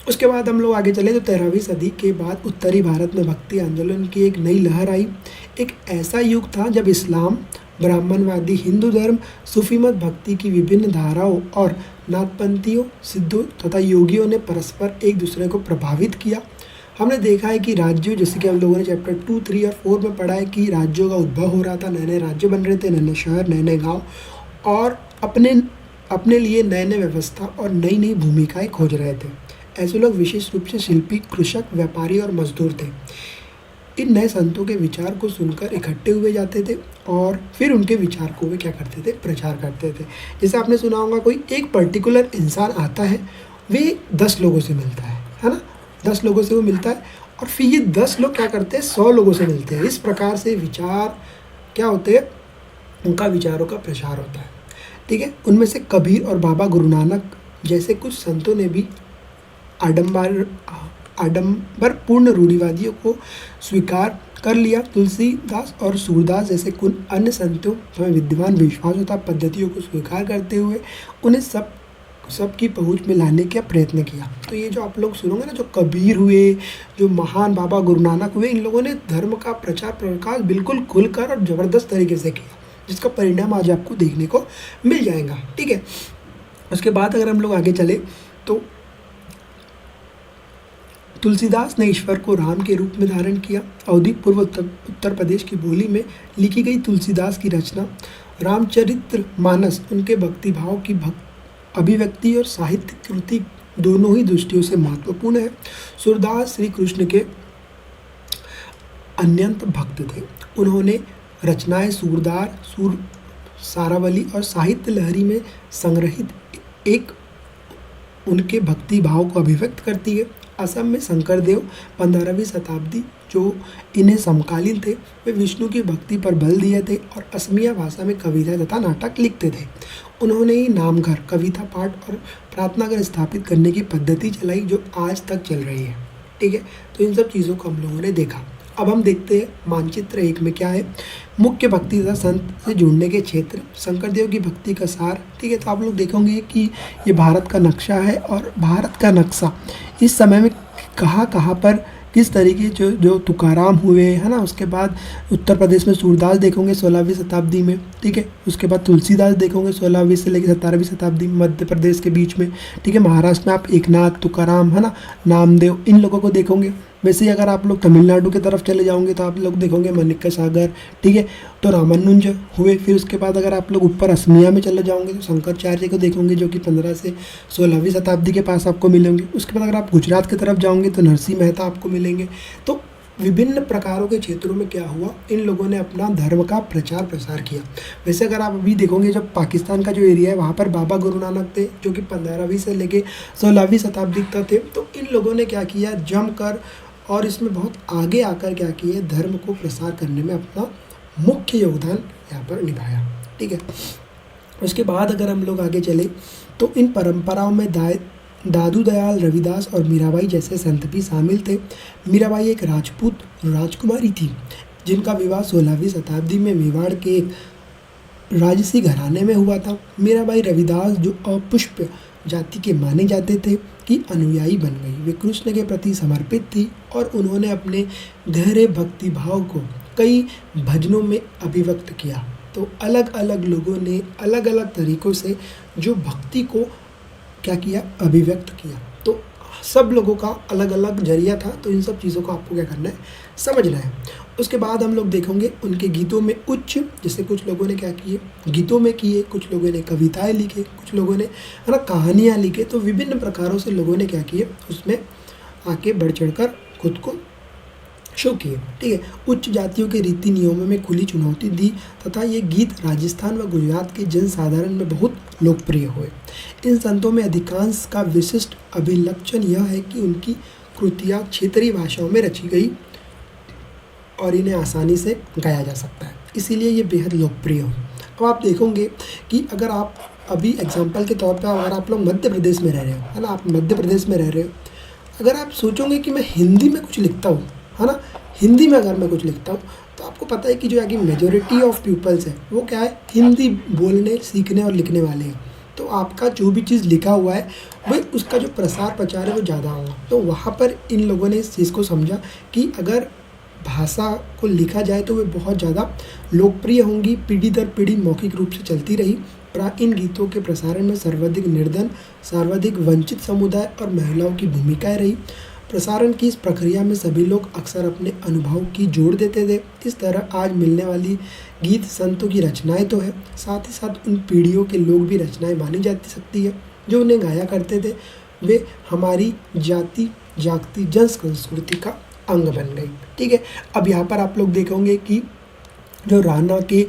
उसके बाद हम लोग आगे चले तो 13वीं सदी के बाद उत्तरी भारत में भक्ति आंदोलन की एक नई लहर आई। एक ऐसा युग था जब इस्लाम, ब्राह्मणवादी हिंदू धर्म, सूफी मत, भक्ति की विभिन्न धाराओं और नाथपंथियों, सिद्धों तथा योगियों ने परस्पर एक दूसरे को प्रभावित किया। हमने देखा है कि राज्यों, जैसे कि हम लोगों ने चैप्टर 2, 3 और 4 में पढ़ा है कि राज्यों का उद्भव हो रहा था, नए नए राज्य बन रहे थे, नए नए शहर, नए नए गाँव, और अपने लिए नए नए व्यवस्था और नई नई भूमिकाएँ खोज रहे थे। ऐसे लोग विशेष रूप से शिल्पी, कृषक, व्यापारी और मजदूर थे। इन नए संतों के विचार को सुनकर इकट्ठे हुए जाते थे और फिर उनके विचार को वे क्या करते थे, प्रचार करते थे। जैसे आपने सुना होगा, कोई एक पर्टिकुलर इंसान आता है, वे 10 लोगों से मिलता है ना, 10 लोगों से वो मिलता है और फिर ये 10 लोग क्या करते हैं, 100 लोगों से मिलते हैं। इस प्रकार से विचार क्या होते हैं, उनका विचारों का प्रचार होता है, ठीक है। उनमें से कबीर और बाबा गुरु नानक जैसे कुछ संतों ने भी आडंबर पूर्ण रूढ़िवादियों को स्वीकार कर लिया। तुलसीदास और सूरदास जैसे कुछ अन्य संतों में विद्यमान विश्वास तथा पद्धतियों को स्वीकार करते हुए उन्हें सबकी पहुंच में लाने का प्रयत्न किया। तो ये जो आप लोग सुनोगे ना, जो कबीर हुए, जो महान बाबा गुरु नानक हुए, इन लोगों ने धर्म का प्रचार प्रकाश बिल्कुल खुलकर और ज़बरदस्त तरीके से किया, जिसका परिणाम आज आपको देखने को मिल जाएगा, ठीक है। उसके बाद अगर हम लोग आगे चले तो तुलसीदास ने ईश्वर को राम के रूप में धारण किया। अवधि पूर्व उत्तर प्रदेश की बोली में लिखी गई तुलसीदास की रचना रामचरित्र मानस उनके भक्तिभाव की अभिव्यक्ति और साहित्य कृति दोनों ही दृष्टियों से महत्वपूर्ण है। सूरदास श्री कृष्ण के अत्यंत भक्त थे। उन्होंने रचनाएं सारावली और साहित्य लहरी में संग्रहित एक उनके भक्ति भाव को अभिव्यक्त करती है। असम में शंकरदेव 15वीं शताब्दी जो इन्हें समकालीन थे, वे विष्णु की भक्ति पर बल दिए थे और असमिया भाषा में कविता तथा नाटक लिखते थे। उन्होंने ही नामघर, कविता पाठ और प्रार्थना घर स्थापित करने की पद्धति चलाई जो आज तक चल रही है, ठीक है। तो इन सब चीज़ों को हम लोगों ने देखा। अब हम देखते हैं मानचित्र 1 में क्या है, मुख्य भक्ति तथा संत से जुड़ने के क्षेत्र, शंकरदेव की भक्ति का सार, ठीक है। तो आप लोग देखेंगे कि ये भारत का नक्शा है और भारत का नक्शा इस समय में कहाँ पर किस तरीके जो तुकाराम हुए, है ना। उसके बाद उत्तर प्रदेश में सूरदास देखोगे 16वीं शताब्दी में, ठीक है। उसके बाद तुलसीदास देखोगे 16वीं से लेकर 17वीं शताब्दी में मध्य प्रदेश के बीच में, ठीक है। महाराष्ट्र में आप एकनाथ, तुकाराम, है ना, नामदेव, इन लोगों को देखोगे, वैसे ही अगर आप लोग तमिलनाडु की तरफ चले जाओगे तो आप लोग देखोगे माणिक्य सागर, ठीक है, तो रामानुज हुए। फिर उसके बाद अगर आप लोग ऊपर असमिया में चले जाओगे तो शंकराचार्य को देखोगे जो कि 15 से 16वीं शताब्दी के पास आपको मिलेंगे। उसके बाद अगर आप गुजरात की तरफ जाओगे तो नरसिंह मेहता आपको मिलेंगे। तो विभिन्न प्रकारों के क्षेत्रों में क्या हुआ, इन लोगों ने अपना धर्म का प्रचार प्रसार किया। वैसे अगर आप अभी देखोगे जब पाकिस्तान का जो एरिया है वहाँ पर बाबा गुरु नानक थे जो कि 15वीं से लेके 16वीं शताब्दी तक थे। तो इन लोगों ने क्या किया, जमकर और इसमें बहुत आगे आकर क्या किया, धर्म को प्रसार करने में अपना मुख्य योगदान यहाँ पर निभाया, ठीक है। उसके बाद अगर हम लोग आगे चले तो इन परंपराओं में दादू दयाल, रविदास और मीराबाई जैसे संत भी शामिल थे। मीराबाई एक राजपूत राजकुमारी थी जिनका विवाह 16वीं शताब्दी में मेवाड़ के एक राजसी घराने में हुआ था। मीराबाई रविदास जो अपुष्प जाति के माने जाते थे की अनुयायी बन गई। वे कृष्ण के प्रति समर्पित थी और उन्होंने अपने गहरे भक्ति भाव को कई भजनों में अभिव्यक्त किया। तो अलग अलग लोगों ने अलग अलग तरीक़ों से जो भक्ति को क्या किया, अभिव्यक्त किया। तो सब लोगों का अलग अलग जरिया था। तो इन सब चीज़ों को आपको क्या करना है, समझना है। उसके बाद हम लोग देखेंगे उनके गीतों में उच्च, जैसे कुछ लोगों ने क्या किए, गीतों में किए, कुछ लोगों ने कविताएं लिखे, कुछ लोगों ने है ना कहानियाँ लिखे। तो विभिन्न प्रकारों से लोगों ने क्या किए, उसमें आके बढ़ चढ़ कर खुद को शो किए, ठीक है। उच्च जातियों के रीति नियमों में खुली चुनौती दी तथा ये गीत राजस्थान व गुजरात के जनसाधारण में बहुत लोकप्रिय हुए। इन संतों में अधिकांश का विशिष्ट अभिलक्षण यह है कि उनकी कृतियाँ क्षेत्रीय भाषाओं में रची गई और इन्हें आसानी से गाया जा सकता है, इसीलिए ये बेहद लोकप्रिय हो। अब आप देखोगे कि अगर आप अभी एग्जाम्पल के तौर पर अगर आप लोग मध्य प्रदेश में रह रहे हो, है ना, आप मध्य प्रदेश में रह रहे हो, अगर आप सोचोगे कि मैं हिंदी में कुछ लिखता हूँ, है ना, हिंदी में अगर मैं कुछ लिखता हूँ तो आपको पता है कि जो यहाँ की मेजोरिटी ऑफ पीपल्स है वो क्या है, हिंदी बोलने, सीखने और लिखने वाले हैं। तो आपका जो भी चीज़ लिखा हुआ है वही उसका जो प्रसार प्रचार है वो ज़्यादा होगा। तो वहाँ पर इन लोगों ने इस चीज़ को समझा कि अगर भाषा को लिखा जाए तो वे बहुत ज़्यादा लोकप्रिय होंगी, पीढ़ी दर पीढ़ी मौखिक रूप से चलती रही। इन गीतों के प्रसारण में सर्वाधिक निर्धन, सर्वाधिक वंचित समुदाय और महिलाओं की भूमिकाएँ रही। प्रसारण की इस प्रक्रिया में सभी लोग अक्सर अपने अनुभव की जोड़ देते थे। इस तरह आज मिलने वाली गीत संतों की रचनाएं तो है, साथ ही साथ उन पीढ़ियों के लोग भी रचनाएं मानी जाती सकती है जो उन्हें गाया करते थे। वे हमारी जागती जन संस्कृति का अंग बन गई, ठीक है। अब यहाँ पर आप लोग देखोगे कि जो राणा के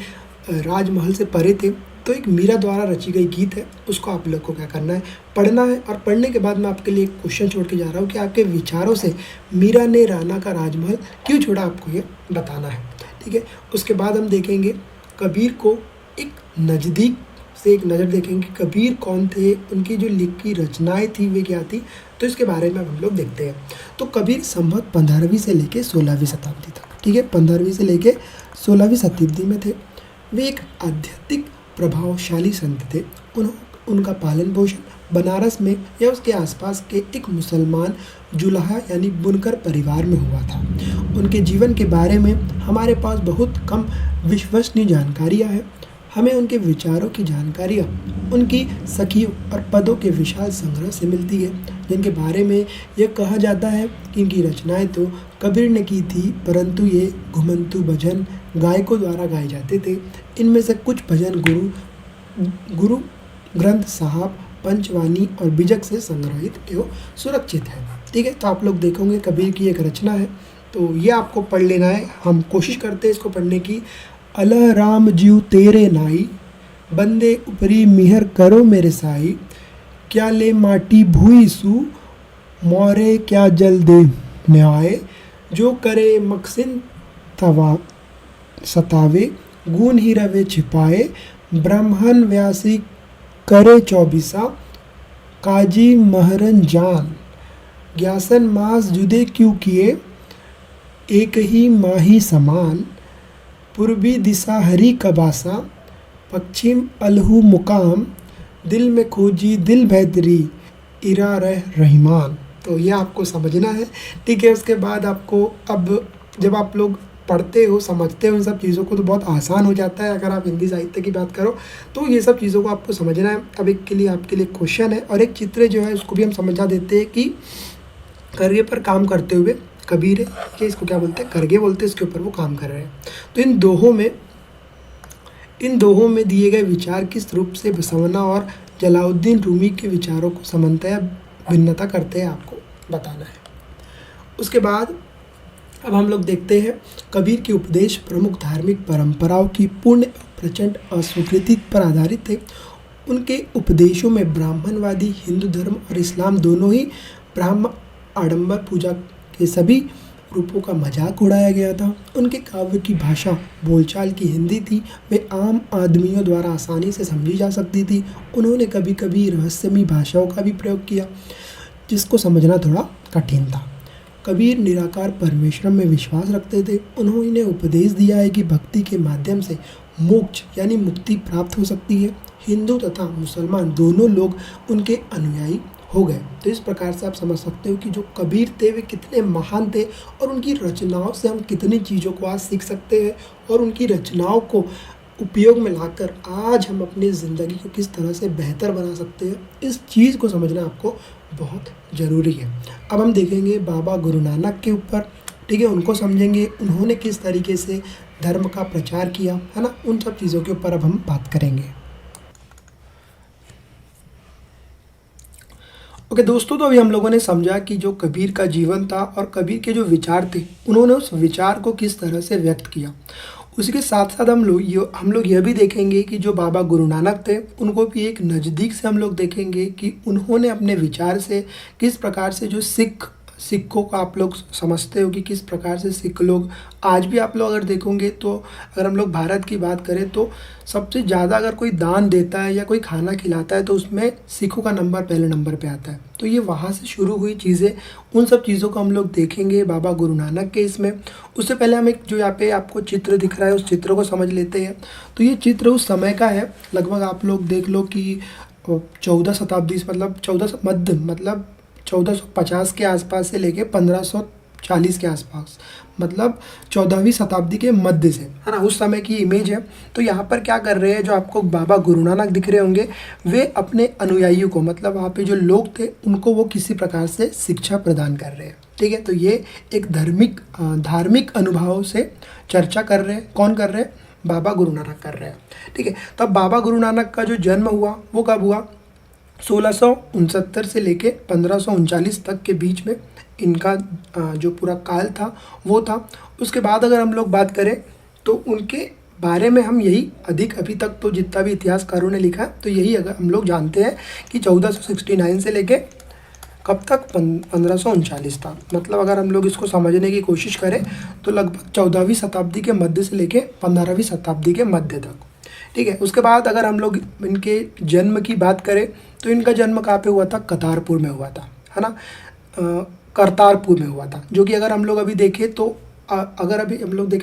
राजमहल से परे थे, तो एक मीरा द्वारा रची गई गीत है, उसको आप लोग को क्या करना है, पढ़ना है। और पढ़ने के बाद मैं आपके लिए एक क्वेश्चन छोड़ के जा रहा हूँ कि आपके विचारों से मीरा ने राणा का राजमहल क्यों छोड़ा, आपको ये बताना है, ठीक है। उसके बाद हम देखेंगे कबीर को एक नज़दीक से एक नज़र देखेंगे, कबीर कौन थे, उनकी जो लिखी रचनाएँ थी वे क्या थी, तो इसके बारे में हम लोग देखते हैं। तो कबीर संभवत 15वीं से लेके 16वीं शताब्दी तक, ठीक है, 15वीं से लेके 16वीं शताब्दी में थे। वे एक आध्यात्मिक प्रभावशाली संत थे। उनका पालन पोषण बनारस में या उसके आसपास के एक मुसलमान जुलाहा यानी बुनकर परिवार में हुआ था। उनके जीवन के बारे में हमारे पास बहुत कम विश्वसनीय जानकारियाँ हैं। हमें उनके विचारों की जानकारियाँ उनकी सखियों और पदों के विशाल संग्रह से मिलती है, जिनके बारे में यह कहा जाता है कि इनकी रचनाएं तो कबीर ने की थी, परंतु ये घुमंतु भजन गायकों द्वारा गाए जाते थे। इनमें से कुछ भजन गुरु ग्रंथ साहब, पंचवानी और बिजक से संग्रहित एवं सुरक्षित है, ठीक है। तो आप लोग देखोगे कबीर की एक रचना है, तो ये आपको पढ़ लेना है। हम कोशिश करते हैं इसको पढ़ने की। अलह राम जीव तेरे नाई, बंदे ऊपरी मिहर करो मेरे साई, क्या ले माटी भूई सु, मोरे क्या जल दे न्याय, जो करे मकसिन तवा सतावे, गुण ही रवे छिपाए, ब्राह्मण व्यासी करे 24, काजी महरन जान, ग्यासन मास जुदे क्यों किए, एक ही माही समान, पूर्वी दिशा हरी कबासा, पश्चिम अलहू मुकाम, दिल में खोजी दिल बेहतरी, इरा रह रहीमान। तो ये आपको समझना है, ठीक है। उसके बाद आपको अब जब आप लोग पढ़ते हो, समझते हो इन सब चीज़ों को, तो बहुत आसान हो जाता है। अगर आप हिंदी साहित्य की बात करो तो ये सब चीज़ों को आपको समझना है। अब एक के लिए आपके लिए क्वेश्चन है और एक चित्र जो है उसको भी हम समझा देते हैं कि कार्य पर काम करते हुए कबीर है, ये इसको क्या बोलते हैं, करगे बोलते हैं, इसके ऊपर वो काम कर रहे हैं। तो इन दोहों में दिए गए विचार किस रूप से बसवना और जलालुद्दीन रूमी के विचारों को समानता या भिन्नता करते हैं, आपको बताना है। उसके बाद अब हम लोग देखते हैं कबीर के उपदेश प्रमुख धार्मिक परंपराओं की पूर्ण प्रचंड अस्वीकृति पर आधारित थे। उनके उपदेशों में ब्राह्मणवादी हिंदू धर्म और इस्लाम दोनों ही ब्राह्म आडंबर पूजा के सभी रूपों का मजाक उड़ाया गया था। उनके काव्य की भाषा बोलचाल की हिंदी थी, वे आम आदमियों द्वारा आसानी से समझी जा सकती थी। उन्होंने कभी कभी रहस्यमयी भाषाओं का भी प्रयोग किया जिसको समझना थोड़ा कठिन था। कबीर निराकार परमेश्वर में विश्वास रखते थे। उन्होंने उपदेश दिया है कि भक्ति के माध्यम से मोक्ष यानी मुक्ति प्राप्त हो सकती है। हिंदू तथा मुसलमान दोनों लोग उनके अनुयायी हो गए। तो इस प्रकार से आप समझ सकते हो कि जो कबीर थे वे कितने महान थे और उनकी रचनाओं से हम कितनी चीज़ों को आज सीख सकते हैं और उनकी रचनाओं को उपयोग में लाकर आज हम अपनी ज़िंदगी को किस तरह से बेहतर बना सकते हैं, इस चीज़ को समझना आपको बहुत ज़रूरी है। अब हम देखेंगे बाबा गुरु नानक के ऊपर, ठीक है, उनको समझेंगे, उन्होंने किस तरीके से धर्म का प्रचार किया, है ना, उन सब चीज़ों के ऊपर अब हम बात करेंगे। ओके दोस्तों, तो अभी हम लोगों ने समझा कि जो कबीर का जीवन था और कबीर के जो विचार थे उन्होंने उस विचार को किस तरह से व्यक्त किया। उसी के साथ साथ हम लोग यह भी देखेंगे कि जो बाबा गुरु नानक थे उनको भी एक नज़दीक से हम लोग देखेंगे कि उन्होंने अपने विचार से किस प्रकार से जो सिखों का आप लोग समझते हो कि किस प्रकार से सिख लोग आज भी आप लोग अगर देखोगे तो अगर हम लोग भारत की बात करें तो सबसे ज़्यादा अगर कोई दान देता है या कोई खाना खिलाता है तो उसमें सिखों का नंबर पहले नंबर पे आता है। तो ये वहाँ से शुरू हुई चीज़ें, उन सब चीज़ों को हम लोग देखेंगे बाबा गुरु नानक के इसमें। उससे पहले हम एक जो यहाँ पे आपको चित्र दिख रहा है उस चित्र को समझ लेते हैं। तो ये चित्र उस समय का है, लगभग आप लोग देख लो कि 14 शताब्दी मतलब 1450 के आसपास से लेके 1540 के आसपास, मतलब 14वीं शताब्दी के मध्य से, है ना, उस समय की इमेज है। तो यहाँ पर क्या कर रहे हैं, जो आपको बाबा गुरु नानक दिख रहे होंगे वे अपने अनुयायियों को, मतलब वहाँ पे जो लोग थे उनको वो किसी प्रकार से शिक्षा प्रदान कर रहे हैं। ठीक है, तो ये एक धार्मिक अनुभवों से चर्चा कर रहे हैं। कौन कर रहे हैं? बाबा गुरु नानक कर रहे हैं। ठीक है, तो अब बाबा गुरु नानक का जो जन्म हुआ वो कब हुआ? 1669 से लेके 1539 तक के बीच में इनका जो पूरा काल था वो था। उसके बाद अगर हम लोग बात करें तो उनके बारे में हम यही अधिक अभी तक तो जितना भी इतिहासकारों ने लिखा तो यही अगर हम लोग जानते हैं कि 1469 से लेके कब तक 1539 था। मतलब अगर हम लोग इसको समझने की कोशिश करें तो लगभग 14वीं शताब्दी के मध्य से लेके 15वीं शताब्दी के मध्य तक। ठीक है, उसके बाद अगर हम लोग इनके जन्म की बात करें तो इनका जन्म कहाँ पे हुआ था? करतारपुर में हुआ था, है ना, करतारपुर में हुआ था, जो कि अगर हम लोग अभी देखें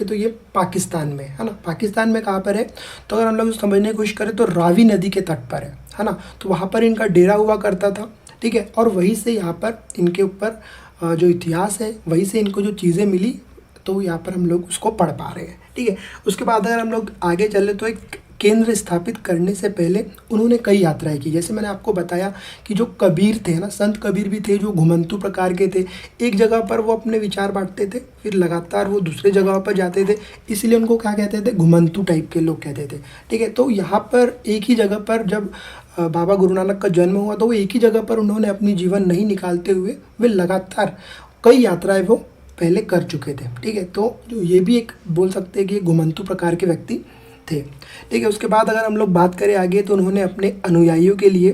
तो ये पाकिस्तान में है ना। पाकिस्तान में कहाँ पर है? तो अगर हम लोग समझने की कोशिश करें तो रावी नदी के तट पर है ना। तो वहाँ पर इनका डेरा हुआ करता था। ठीक है, और वहीं से यहाँ पर इनके ऊपर जो इतिहास है वहीं से इनको जो चीज़ें मिली तो यहाँ पर हम लोग उसको पढ़ पा रहे हैं। ठीक है, उसके बाद अगर हम लोग आगे चले तो एक केंद्र स्थापित करने से पहले उन्होंने कई यात्राएं की। जैसे मैंने आपको बताया कि जो कबीर थे ना, संत कबीर भी थे जो घुमंतु प्रकार के थे। एक जगह पर वो अपने विचार बांटते थे, फिर लगातार वो दूसरे जगह पर जाते थे, इसलिए उनको क्या कहते थे? घुमंतु टाइप के लोग कहते थे। ठीक है, तो यहाँ पर एक ही जगह पर जब बाबा गुरु नानक का जन्म हुआ तो वो एक ही जगह पर उन्होंने अपनी जीवन नहीं निकालते हुए वे लगातार कई यात्राएं वो पहले कर चुके थे। ठीक है, तो जो ये भी एक बोल सकते हैं कि घुमंतु प्रकार के व्यक्ति थे। ठीक है, उसके बाद अगर हम लोग बात करें आगे तो उन्होंने अपने अनुयायियों के लिए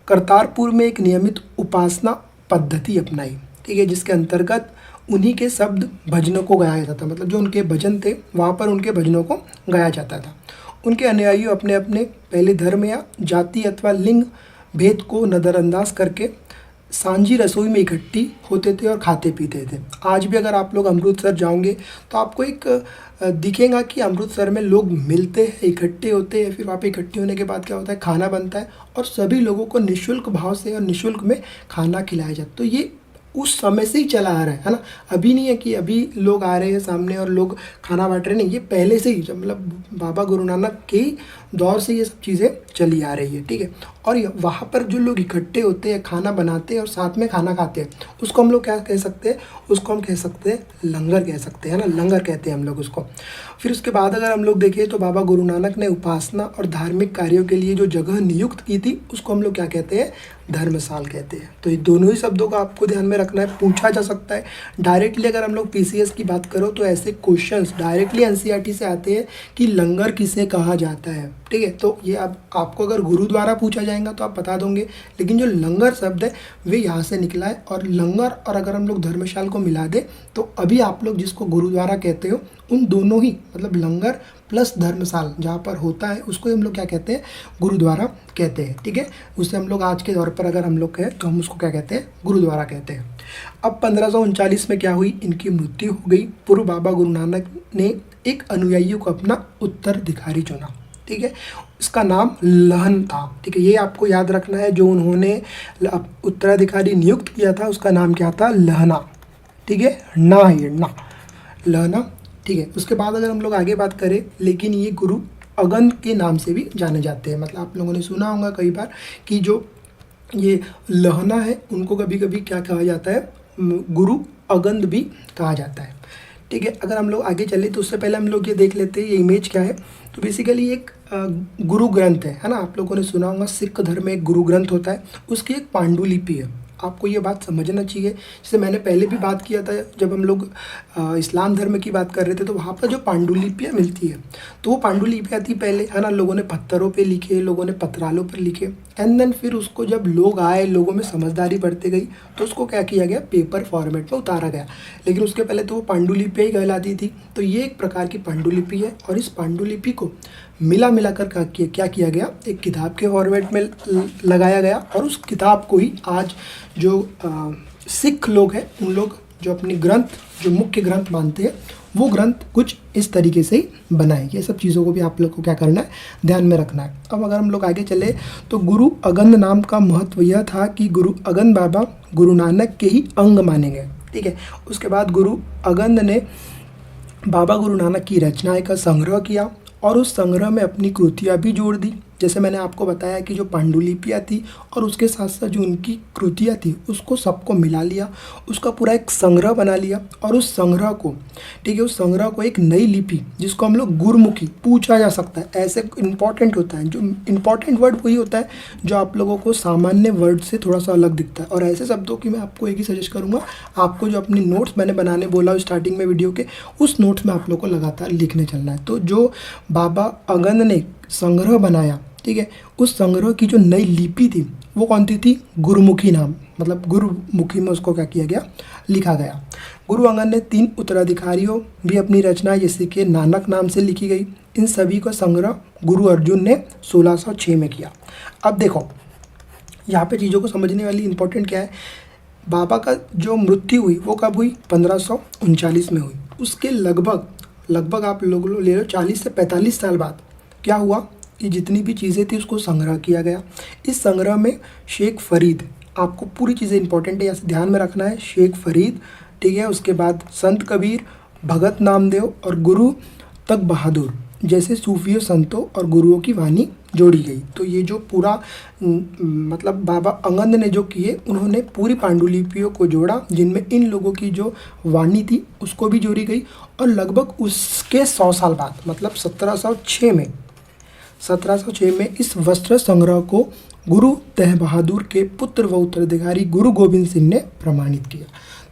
करतारपुर में एक नियमित उपासना पद्धति अपनाई। ठीक है, जिसके अंतर्गत उन्हीं के शब्द भजनों को गाया जाता था। मतलब जो उनके भजन थे वहाँ पर उनके भजनों को गाया जाता था। उनके अनुयायी अपने अपने पहले धर्म या जाति अथवा लिंग भेद को नज़रअंदाज करके सांझी रसोई में इकट्ठी होते थे और खाते पीते थे। आज भी अगर आप लोग अमृतसर जाओगे तो आपको एक दिखेगा कि अमृतसर में लोग मिलते हैं, इकट्ठे होते हैं, फिर वहाँ पे इकट्ठे होने के बाद क्या होता है? खाना बनता है और सभी लोगों को निःशुल्क भाव से और निःशुल्क में खाना खिलाया जाता है। तो ये उस समय से ही चला आ रहा है ना। अभी नहीं है कि अभी लोग आ रहे हैं सामने और लोग खाना बांट रहे, नहीं, ये पहले से ही मतलब बाबा गुरु नानक के दौर से ये सब चीज़ें चली आ रही है, ठीक है। और वहाँ पर जो लोग इकट्ठे होते हैं, खाना बनाते हैं और साथ में खाना खाते हैं, उसको हम लोग क्या कह सकते हैं, उसको हम कह सकते हैं लंगर कह सकते हैं ना, लंगर कहते हैं हम लोग उसको। फिर उसके बाद अगर हम लोग देखें तो बाबा गुरु नानक ने उपासना और धार्मिक कार्यों के लिए जो जगह नियुक्त की थी उसको हम लोग क्या कहते हैं, धर्मशाल कहते हैं। तो ये दोनों ही शब्दों का आपको ध्यान में रखना है, पूछा जा सकता है डायरेक्टली। अगर हम लोग पीसीएस की बात करो तो ऐसे क्वेश्चंस डायरेक्टली एनसीईआरटी से आते हैं कि लंगर किसे कहा जाता है, ठीक है। तो ये अब आपको अगर गुरु द्वारा पूछा जाएगा तो आप बता दोगे, लेकिन जो लंगर शब्द है वे यहाँ से निकला है। और लंगर और अगर हम लोग धर्मशाल को मिला दे तो अभी आप लोग जिसको गुरुद्वारा कहते हो उन दोनों ही मतलब लंगर प्लस धर्मशाल जहाँ पर होता है उसको हम लोग क्या कहते हैं, गुरुद्वारा कहते हैं, ठीक है। उससे हम लोग आज के दौर पर अगर हम लोग कहें तो हम उसको क्या कहते हैं, गुरुद्वारा कहते हैं। अब 1539 में क्या हुई, इनकी मृत्यु हो गई। पूर्व बाबा गुरु नानक ने एक अनुयायी को अपना उत्तराधिकारी चुना, ठीक है। इसका नाम लहन था, ठीक है। ये आपको याद रखना है, जो उन्होंने उत्तराधिकारी नियुक्त किया था उसका नाम क्या था, लहना, ठीक है। ना ये ना लहना, ठीक है। उसके बाद अगर हम लोग आगे बात करें, लेकिन ये गुरु अगंद के नाम से भी जाने जाते हैं। मतलब आप लोगों ने सुना होगा कई बार कि जो ये लहना है उनको कभी कभी क्या कहा जाता है, गुरु अगंद भी कहा जाता है, ठीक है। अगर हम लोग आगे चले तो उससे पहले हम लोग ये देख लेते हैं ये इमेज क्या है। तो बेसिकली एक गुरु ग्रंथ है ना, आप लोगों ने सुना होगा सिख धर्म में एक गुरु ग्रंथ होता है, उसकी एक पांडुलिपि है। आपको ये बात समझना चाहिए, जैसे मैंने पहले भी बात किया था जब हम लोग इस्लाम धर्म की बात कर रहे थे, तो वहाँ पर जो पांडुलिपियाँ मिलती है तो वो पांडुलिपियाँ थी पहले, है ना, लोगों ने पत्थरों पे लिखे, लोगों ने पथरालों पर लिखे। एंड देन फिर उसको जब लोग आए, लोगों में समझदारी बढ़ती गई तो उसको क्या किया गया, पेपर फॉर्मेट में उतारा गया। लेकिन उसके पहले तो वो पांडुलिपियाँ ही कहलाती थी। तो ये एक प्रकार की पांडुलिपि है और इस पांडुलिपि को मिलाकर क्या किया गया, एक किताब के फॉर्मेट में लगाया गया। और उस किताब को ही आज जो सिख लोग हैं उन लोग जो अपनी ग्रंथ, जो मुख्य ग्रंथ मानते हैं, वो ग्रंथ कुछ इस तरीके से ही बनाए। ये सब चीज़ों को भी आप लोग को क्या करना है, ध्यान में रखना है। अब अगर हम लोग आगे चले तो गुरु अगंद नाम का महत्व यह था कि गुरु अगंद बाबा गुरु नानक के ही अंग माने गए, ठीक है। उसके बाद गुरु अगंद ने बाबा गुरु नानक की रचनाएं का संग्रह किया और उस संग्रह में अपनी कृतियाँ भी जोड़ दी। जैसे मैंने आपको बताया कि जो पांडुलिपियाँ थी और उसके साथ साथ जो उनकी कृतियाँ थी उसको सबको मिला लिया, उसका पूरा एक संग्रह बना लिया। और उस संग्रह को, ठीक है, उस संग्रह को एक नई लिपि जिसको हम लोग गुरमुखी पूछा जा सकता है, ऐसे इंपॉर्टेंट होता है। जो इंपॉर्टेंट वर्ड वही होता है जो आप लोगों को सामान्य वर्ड से थोड़ा सा अलग दिखता है। और ऐसे शब्दों की मैं आपको एक ही सजेस्ट करूँगा, आपको जो अपनी नोट्स मैंने बनाने बोला स्टार्टिंग में वीडियो के, उस नोट्स में आप लोग को लगातार लिखने चलना है। तो जो बाबा अगंद ने संग्रह बनाया, ठीक है, उस संग्रह की जो नई लिपि थी वो कौन सी थी, गुरुमुखी नाम, मतलब गुरुमुखी में उसको क्या किया गया, लिखा गया। गुरु अंगद ने 3 उत्तराधिकारियों भी अपनी रचना जैसे कि नानक नाम से लिखी गई। इन सभी का संग्रह गुरु अर्जुन ने 1606 में किया। अब देखो यहाँ पे चीज़ों को समझने वाली इंपॉर्टेंट क्या है, बाबा का जो मृत्यु हुई वो कब हुई, 1539 में हुई। उसके लगभग आप लोग ले लो 40 से 45 साल बाद क्या हुआ, ये जितनी भी चीज़ें थी उसको संग्रह किया गया। इस संग्रह में शेख फरीद, आपको पूरी चीज़ें इंपॉर्टेंट है, यहाँ से ध्यान में रखना है, शेख फरीद, ठीक है। उसके बाद संत कबीर, भगत नामदेव और गुरु तग बहादुर जैसे सूफियों, संतों और गुरुओं की वाणी जोड़ी गई। तो ये जो पूरा मतलब बाबा अंगद ने जो किए, उन्होंने पूरी पांडुलिपियों को जोड़ा जिनमें इन लोगों की जो वाणी थी उसको भी जोड़ी गई। और लगभग उसके 100 साल बाद मतलब 1706 में इस वस्त्र संग्रह को गुरु तेग बहादुर के पुत्र व उत्तराधिकारी गुरु गोविंद सिंह ने प्रमाणित किया।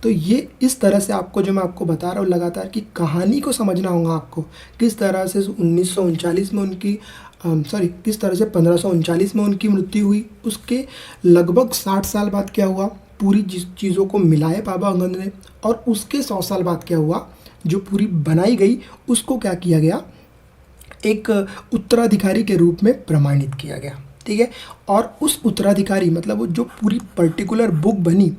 तो ये इस तरह से आपको जो मैं आपको बता रहा हूँ लगातार कि कहानी को समझना होगा आपको, किस तरह से 1939 में उनकी किस तरह से 1539 में उनकी मृत्यु हुई। उसके लगभग 60 साल बाद क्या हुआ, पूरी चीज़ों को मिलाए बाबा अंगद ने। और उसके 100 साल बाद क्या हुआ, जो पूरी बनाई गई उसको क्या किया गया, एक उत्तराधिकारी के रूप में प्रमाणित किया गया, ठीक है। और उस उत्तराधिकारी मतलब जो पूरी पर्टिकुलर बुक बनी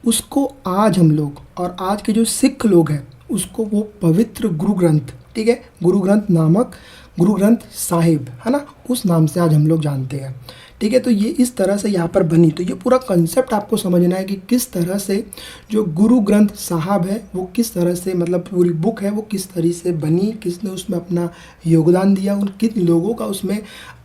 उसको आज हम लोग और आज के जो सिख लोग हैं उसको वो पवित्र गुरु ग्रंथ, ठीक है, गुरु ग्रंथ नामक गुरु ग्रंथ साहिब, है ना, उस नाम से आज हम लोग जानते हैं। ठीक है, तो ये इस तरह से यहाँ पर बनी। तो ये पूरा कंसेप्ट आपको समझना है कि किस तरह से जो गुरु ग्रंथ साहब है वो किस तरह से, मतलब पूरी बुक है वो किस तरह से बनी, किसने उसमें अपना योगदान दिया, उन किन लोगों का उसमें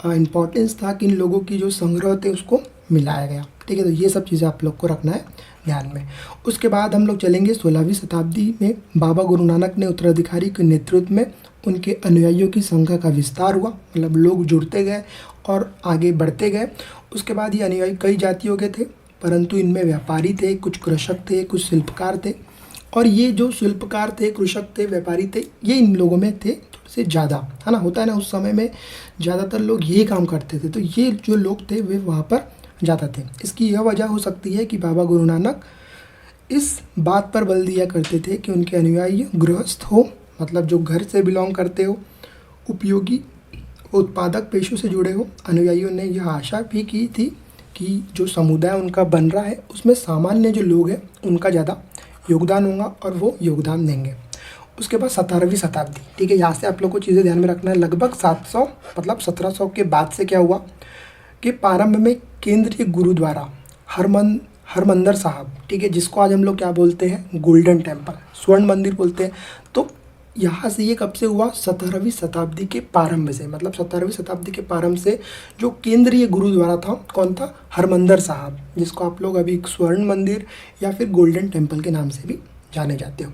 इम्पोर्टेंस था, किन लोगों की जो संग्रह थे उसको मिलाया गया। ठीक है, तो ये सब चीज़ें आप लोग को रखना है ध्यान में। उसके बाद हम लोग चलेंगे 16वीं शताब्दी में बाबा गुरु नानक ने उत्तराधिकारी के नेतृत्व में उनके अनुयायियों की संख्या का विस्तार हुआ, मतलब लोग जुड़ते गए और आगे बढ़ते गए। उसके बाद ये अनुयायी कई जातियों के थे, परंतु इनमें व्यापारी थे, कुछ कृषक थे, कुछ शिल्पकार थे। और ये जो शिल्पकार थे, कृषक थे, व्यापारी थे, ये इन लोगों में थे थोड़े से ज़्यादा, है ना। होता है ना, उस समय में ज़्यादातर लोग यही काम करते थे, तो ये जो लोग थे वे वहाँ पर जाता थे। इसकी यह वजह हो सकती है कि बाबा गुरु नानक इस बात पर बल दिया करते थे कि उनके अनुयायी गृहस्थ हो, मतलब जो घर से बिलोंग करते हो, उपयोगी उत्पादक पेशों से जुड़े हो। अनुयायियों ने यह आशा भी की थी कि जो समुदाय उनका बन रहा है उसमें सामान्य जो लोग हैं उनका ज़्यादा योगदान होगा और वो योगदान देंगे। उसके बाद 17वीं शताब्दी, ठीक है, यहाँ से आप लोग को चीज़ें ध्यान में रखना है। लगभग 700 मतलब 1700 के बाद से क्या हुआ कि प्रारंभ में केंद्रीय गुरुद्वारा हरमंदिर साहब, ठीक है, जिसको आज हम लोग क्या बोलते हैं, गोल्डन टेम्पल, स्वर्ण मंदिर बोलते हैं। तो यहाँ से ये कब से हुआ, 17वीं शताब्दी के प्रारंभ से, मतलब 17वीं शताब्दी के प्रारंभ से जो केंद्रीय गुरुद्वारा था, कौन था, हरमंदिर साहब, जिसको आप लोग अभी स्वर्ण मंदिर या फिर गोल्डन टेम्पल के नाम से भी जाने जाते हो।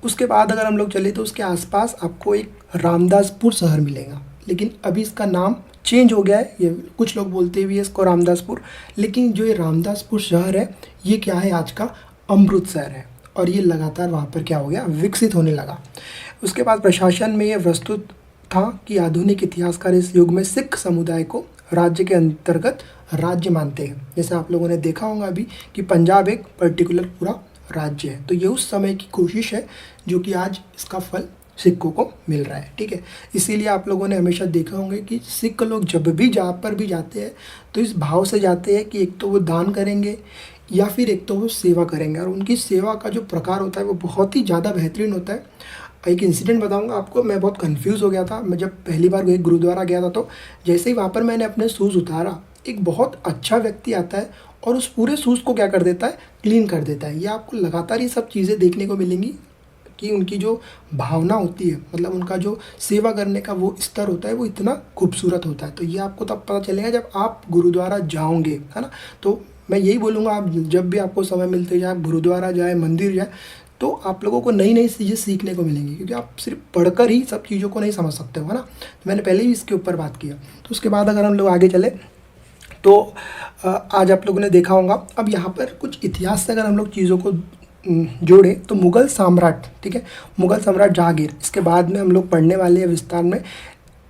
उसके बाद अगर हम लोग चले तो उसके आसपास आपको एक रामदासपुर शहर मिलेगा, लेकिन अभी इसका नाम चेंज हो गया है। ये कुछ लोग बोलते भी है इसको रामदासपुर, लेकिन जो ये रामदासपुर शहर है ये क्या है, आज का अमृतसर है, और ये लगातार वहाँ पर क्या हो गया, विकसित होने लगा। उसके बाद प्रशासन में ये प्रस्तुत था कि आधुनिक इतिहासकार इस युग में सिख समुदाय को राज्य के अंतर्गत राज्य मानते हैं। जैसे आप लोगों ने देखा होगा अभी कि पंजाब एक पर्टिकुलर पूरा राज्य है, तो ये उस समय की कोशिश है जो कि आज इसका फल सिखों को मिल रहा है। ठीक है, इसीलिए आप लोगों ने हमेशा देखा होंगे कि सिख लोग जब भी जहाँ पर भी जाते हैं तो इस भाव से जाते हैं कि एक तो वो दान करेंगे या फिर एक तो वो सेवा करेंगे, और उनकी सेवा का जो प्रकार होता है वो बहुत ही ज़्यादा बेहतरीन होता है। एक इंसिडेंट बताऊंगा आपको, मैं बहुत कंफ्यूज हो गया था। मैं जब पहली बार एक गुरुद्वारा गया था तो जैसे ही वहाँ पर मैंने अपने शूज़ उतारा, एक बहुत अच्छा व्यक्ति आता है और उस पूरे शूज़ को क्या कर देता है, क्लीन कर देता है। ये आपको लगातार ये सब चीज़ें देखने को मिलेंगी कि उनकी जो भावना होती है, मतलब उनका जो सेवा करने का वो स्तर होता है वो इतना खूबसूरत होता है। तो ये आपको तब पता चलेगा जब आप गुरुद्वारा जाओगे, है ना। तो मैं यही बोलूँगा, आप जब भी आपको समय मिलते जाए, आप गुरुद्वारा जाए, मंदिर जाए, तो आप लोगों को नई नई चीज़ें सीखने को मिलेंगी, क्योंकि आप सिर्फ पढ़कर ही सब चीज़ों को नहीं समझ सकते हो, है ना। तो मैंने पहले ही इसके ऊपर बात किया। तो उसके बाद अगर हम लोग आगे चले तो आज आप लोगों ने देखा होगा, अब यहाँ पर कुछ इतिहास से अगर हम लोग चीज़ों को जोड़े तो मुग़ल सम्राट, ठीक है, मुग़ल सम्राट जहांगीर, इसके बाद में हम लोग पढ़ने वाले हैं विस्तार में।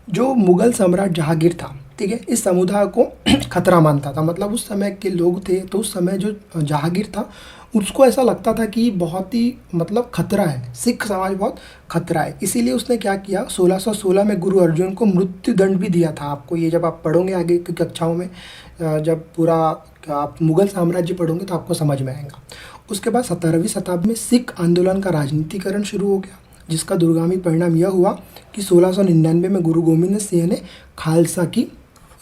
जो मुग़ल सम्राट जहांगीर था, ठीक है, इस समुदाय को खतरा मानता था। मतलब उस समय के लोग थे, तो उस समय जो जहांगीर था उसको ऐसा लगता था कि बहुत ही मतलब खतरा है, सिख समाज बहुत खतरा है। इसीलिए उसने क्या किया, 1616 में गुरु अर्जुन को मृत्यु दंड भी दिया था। आपको ये जब आप पढ़ोगे आगे की कक्षाओं में, जब पूरा आप मुग़ल साम्राज्य पढ़ोगे तो आपको समझ में आएगा। उसके बाद 17वीं शताब्दी में सिख आंदोलन का राजनीतिकरण शुरू हो गया, जिसका दूरगामी परिणाम यह हुआ कि 1699 में गुरु गोविंद सिंह ने खालसा की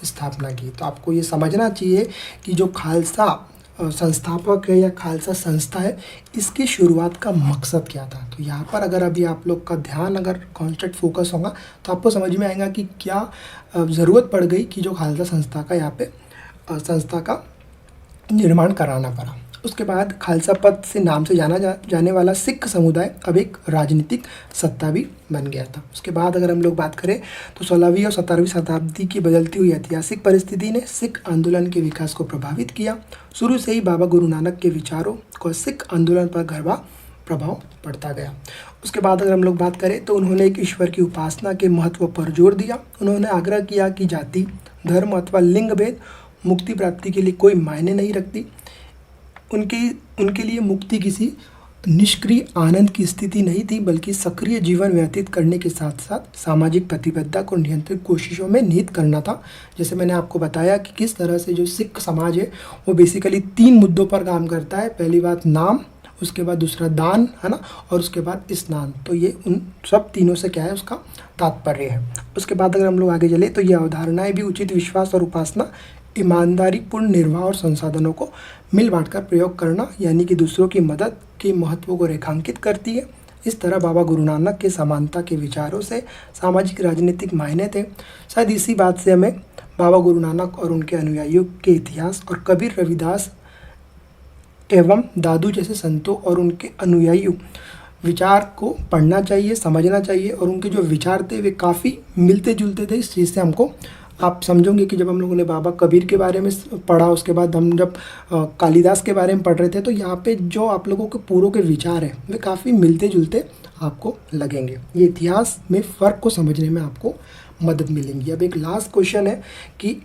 स्थापना की। तो आपको ये समझना चाहिए कि जो खालसा संस्थापक है या खालसा संस्था है, इसकी शुरुआत का मकसद क्या था। तो यहाँ पर अगर अभी आप लोग का ध्यान अगर कॉन्सेंट्रेट फोकस होगा तो आपको समझ में आएगा कि क्या ज़रूरत पड़ गई कि जो खालसा संस्था का यहाँ पे संस्था का निर्माण कराना पड़ा। उसके बाद खालसा पद से नाम से जाने वाला सिख समुदाय अब एक राजनीतिक सत्ता भी बन गया था। उसके बाद अगर हम लोग बात करें तो 16वीं और 17वीं शताब्दी की बदलती हुई ऐतिहासिक परिस्थिति ने सिख आंदोलन के विकास को प्रभावित किया। शुरू से ही बाबा गुरु नानक के विचारों को सिख आंदोलन पर गहरा प्रभाव पड़ता गया। उसके बाद अगर हम लोग बात करें तो उन्होंने एक ईश्वर की उपासना के महत्व पर जोर दिया। उन्होंने आग्रह किया कि जाति, धर्म अथवा लिंग भेद मुक्ति प्राप्ति के लिए कोई मायने नहीं रखती। उनके लिए मुक्ति किसी निष्क्रिय आनंद की स्थिति नहीं थी, बल्कि सक्रिय जीवन व्यतीत करने के साथ साथ सामाजिक प्रतिबद्धता को नियंत्रित कोशिशों में निहित करना था। जैसे मैंने आपको बताया कि किस तरह से जो सिख समाज है वो बेसिकली 3 मुद्दों पर काम करता है। पहली बात नाम, उसके बाद दूसरा दान, है ना, और उसके बाद स्नान। तो ये उन सब तीनों से क्या है उसका तात्पर्य है। उसके बाद अगर हम लोग आगे चले तो ये अवधारणाएं भी उचित विश्वास और उपासना, ईमानदारी पूर्ण निर्वाह और संसाधनों को मिल बांटकर प्रयोग करना, यानी कि दूसरों की मदद के महत्व को रेखांकित करती है। इस तरह बाबा गुरु नानक के समानता के विचारों से सामाजिक राजनीतिक मायने थे। शायद इसी बात से हमें बाबा गुरु नानक और उनके अनुयायियों के इतिहास और कबीर, रविदास एवं दादू जैसे संतों और उनके अनुयायियों विचार को पढ़ना चाहिए, समझना चाहिए। और उनके जो विचार थे वे काफ़ी मिलते जुलते थे। इस चीज़ से हमको आप समझोगे कि जब हम लोगों ने बाबा कबीर के बारे में पढ़ा, उसके बाद हम जब कालिदास के बारे में पढ़ रहे थे, तो यहाँ पे जो आप लोगों के पूरों के विचार हैं वे काफ़ी मिलते जुलते आपको लगेंगे। ये इतिहास में फ़र्क को समझने में आपको मदद मिलेंगी। अब एक लास्ट क्वेश्चन है कि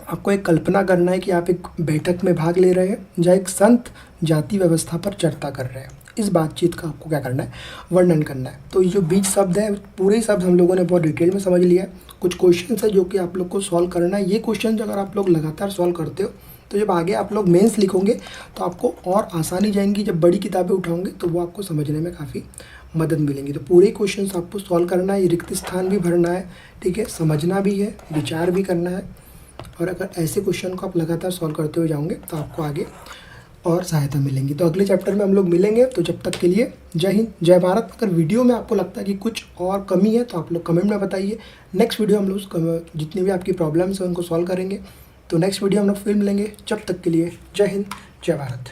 आपको एक कल्पना करना है कि आप एक बैठक में भाग ले रहे हैं जहाँ एक संत जाति व्यवस्था पर चर्चा कर रहे हैं। इस बातचीत का आपको क्या करना है, वर्णन करना है। तो ये जो बीज शब्द है, पूरे ही शब्द हम लोगों ने बहुत डिटेल में समझ लिया है। कुछ क्वेश्चन है जो कि आप लोग को सॉल्व करना है। ये क्वेश्चन अगर आप लोग लगातार सॉल्व करते हो तो जब आगे आप लोग मेंस लिखोगे तो आपको और आसानी जाएंगी। जब बड़ी किताबें उठाओगे तो वो आपको समझने में काफ़ी मदद मिलेंगी। तो पूरे क्वेश्चन आपको सॉल्व करना है, रिक्त स्थान भी भरना है, ठीक है, समझना भी है, विचार भी करना है। और अगर ऐसे क्वेश्चन को आप लगातार सॉल्व करते हुए जाओगे तो आपको आगे और सहायता मिलेंगी। तो अगले चैप्टर में हम लोग मिलेंगे। तो जब तक के लिए जय हिंद, जय भारत। अगर वीडियो में आपको लगता है कि कुछ और कमी है तो आप लोग कमेंट में बताइए। नेक्स्ट वीडियो हम लोग जितनी भी आपकी प्रॉब्लम्स हैं उनको सॉल्व करेंगे। तो नेक्स्ट वीडियो हम लोग फिर मिलेंगे। जब तक के लिए जय हिंद, जय भारत।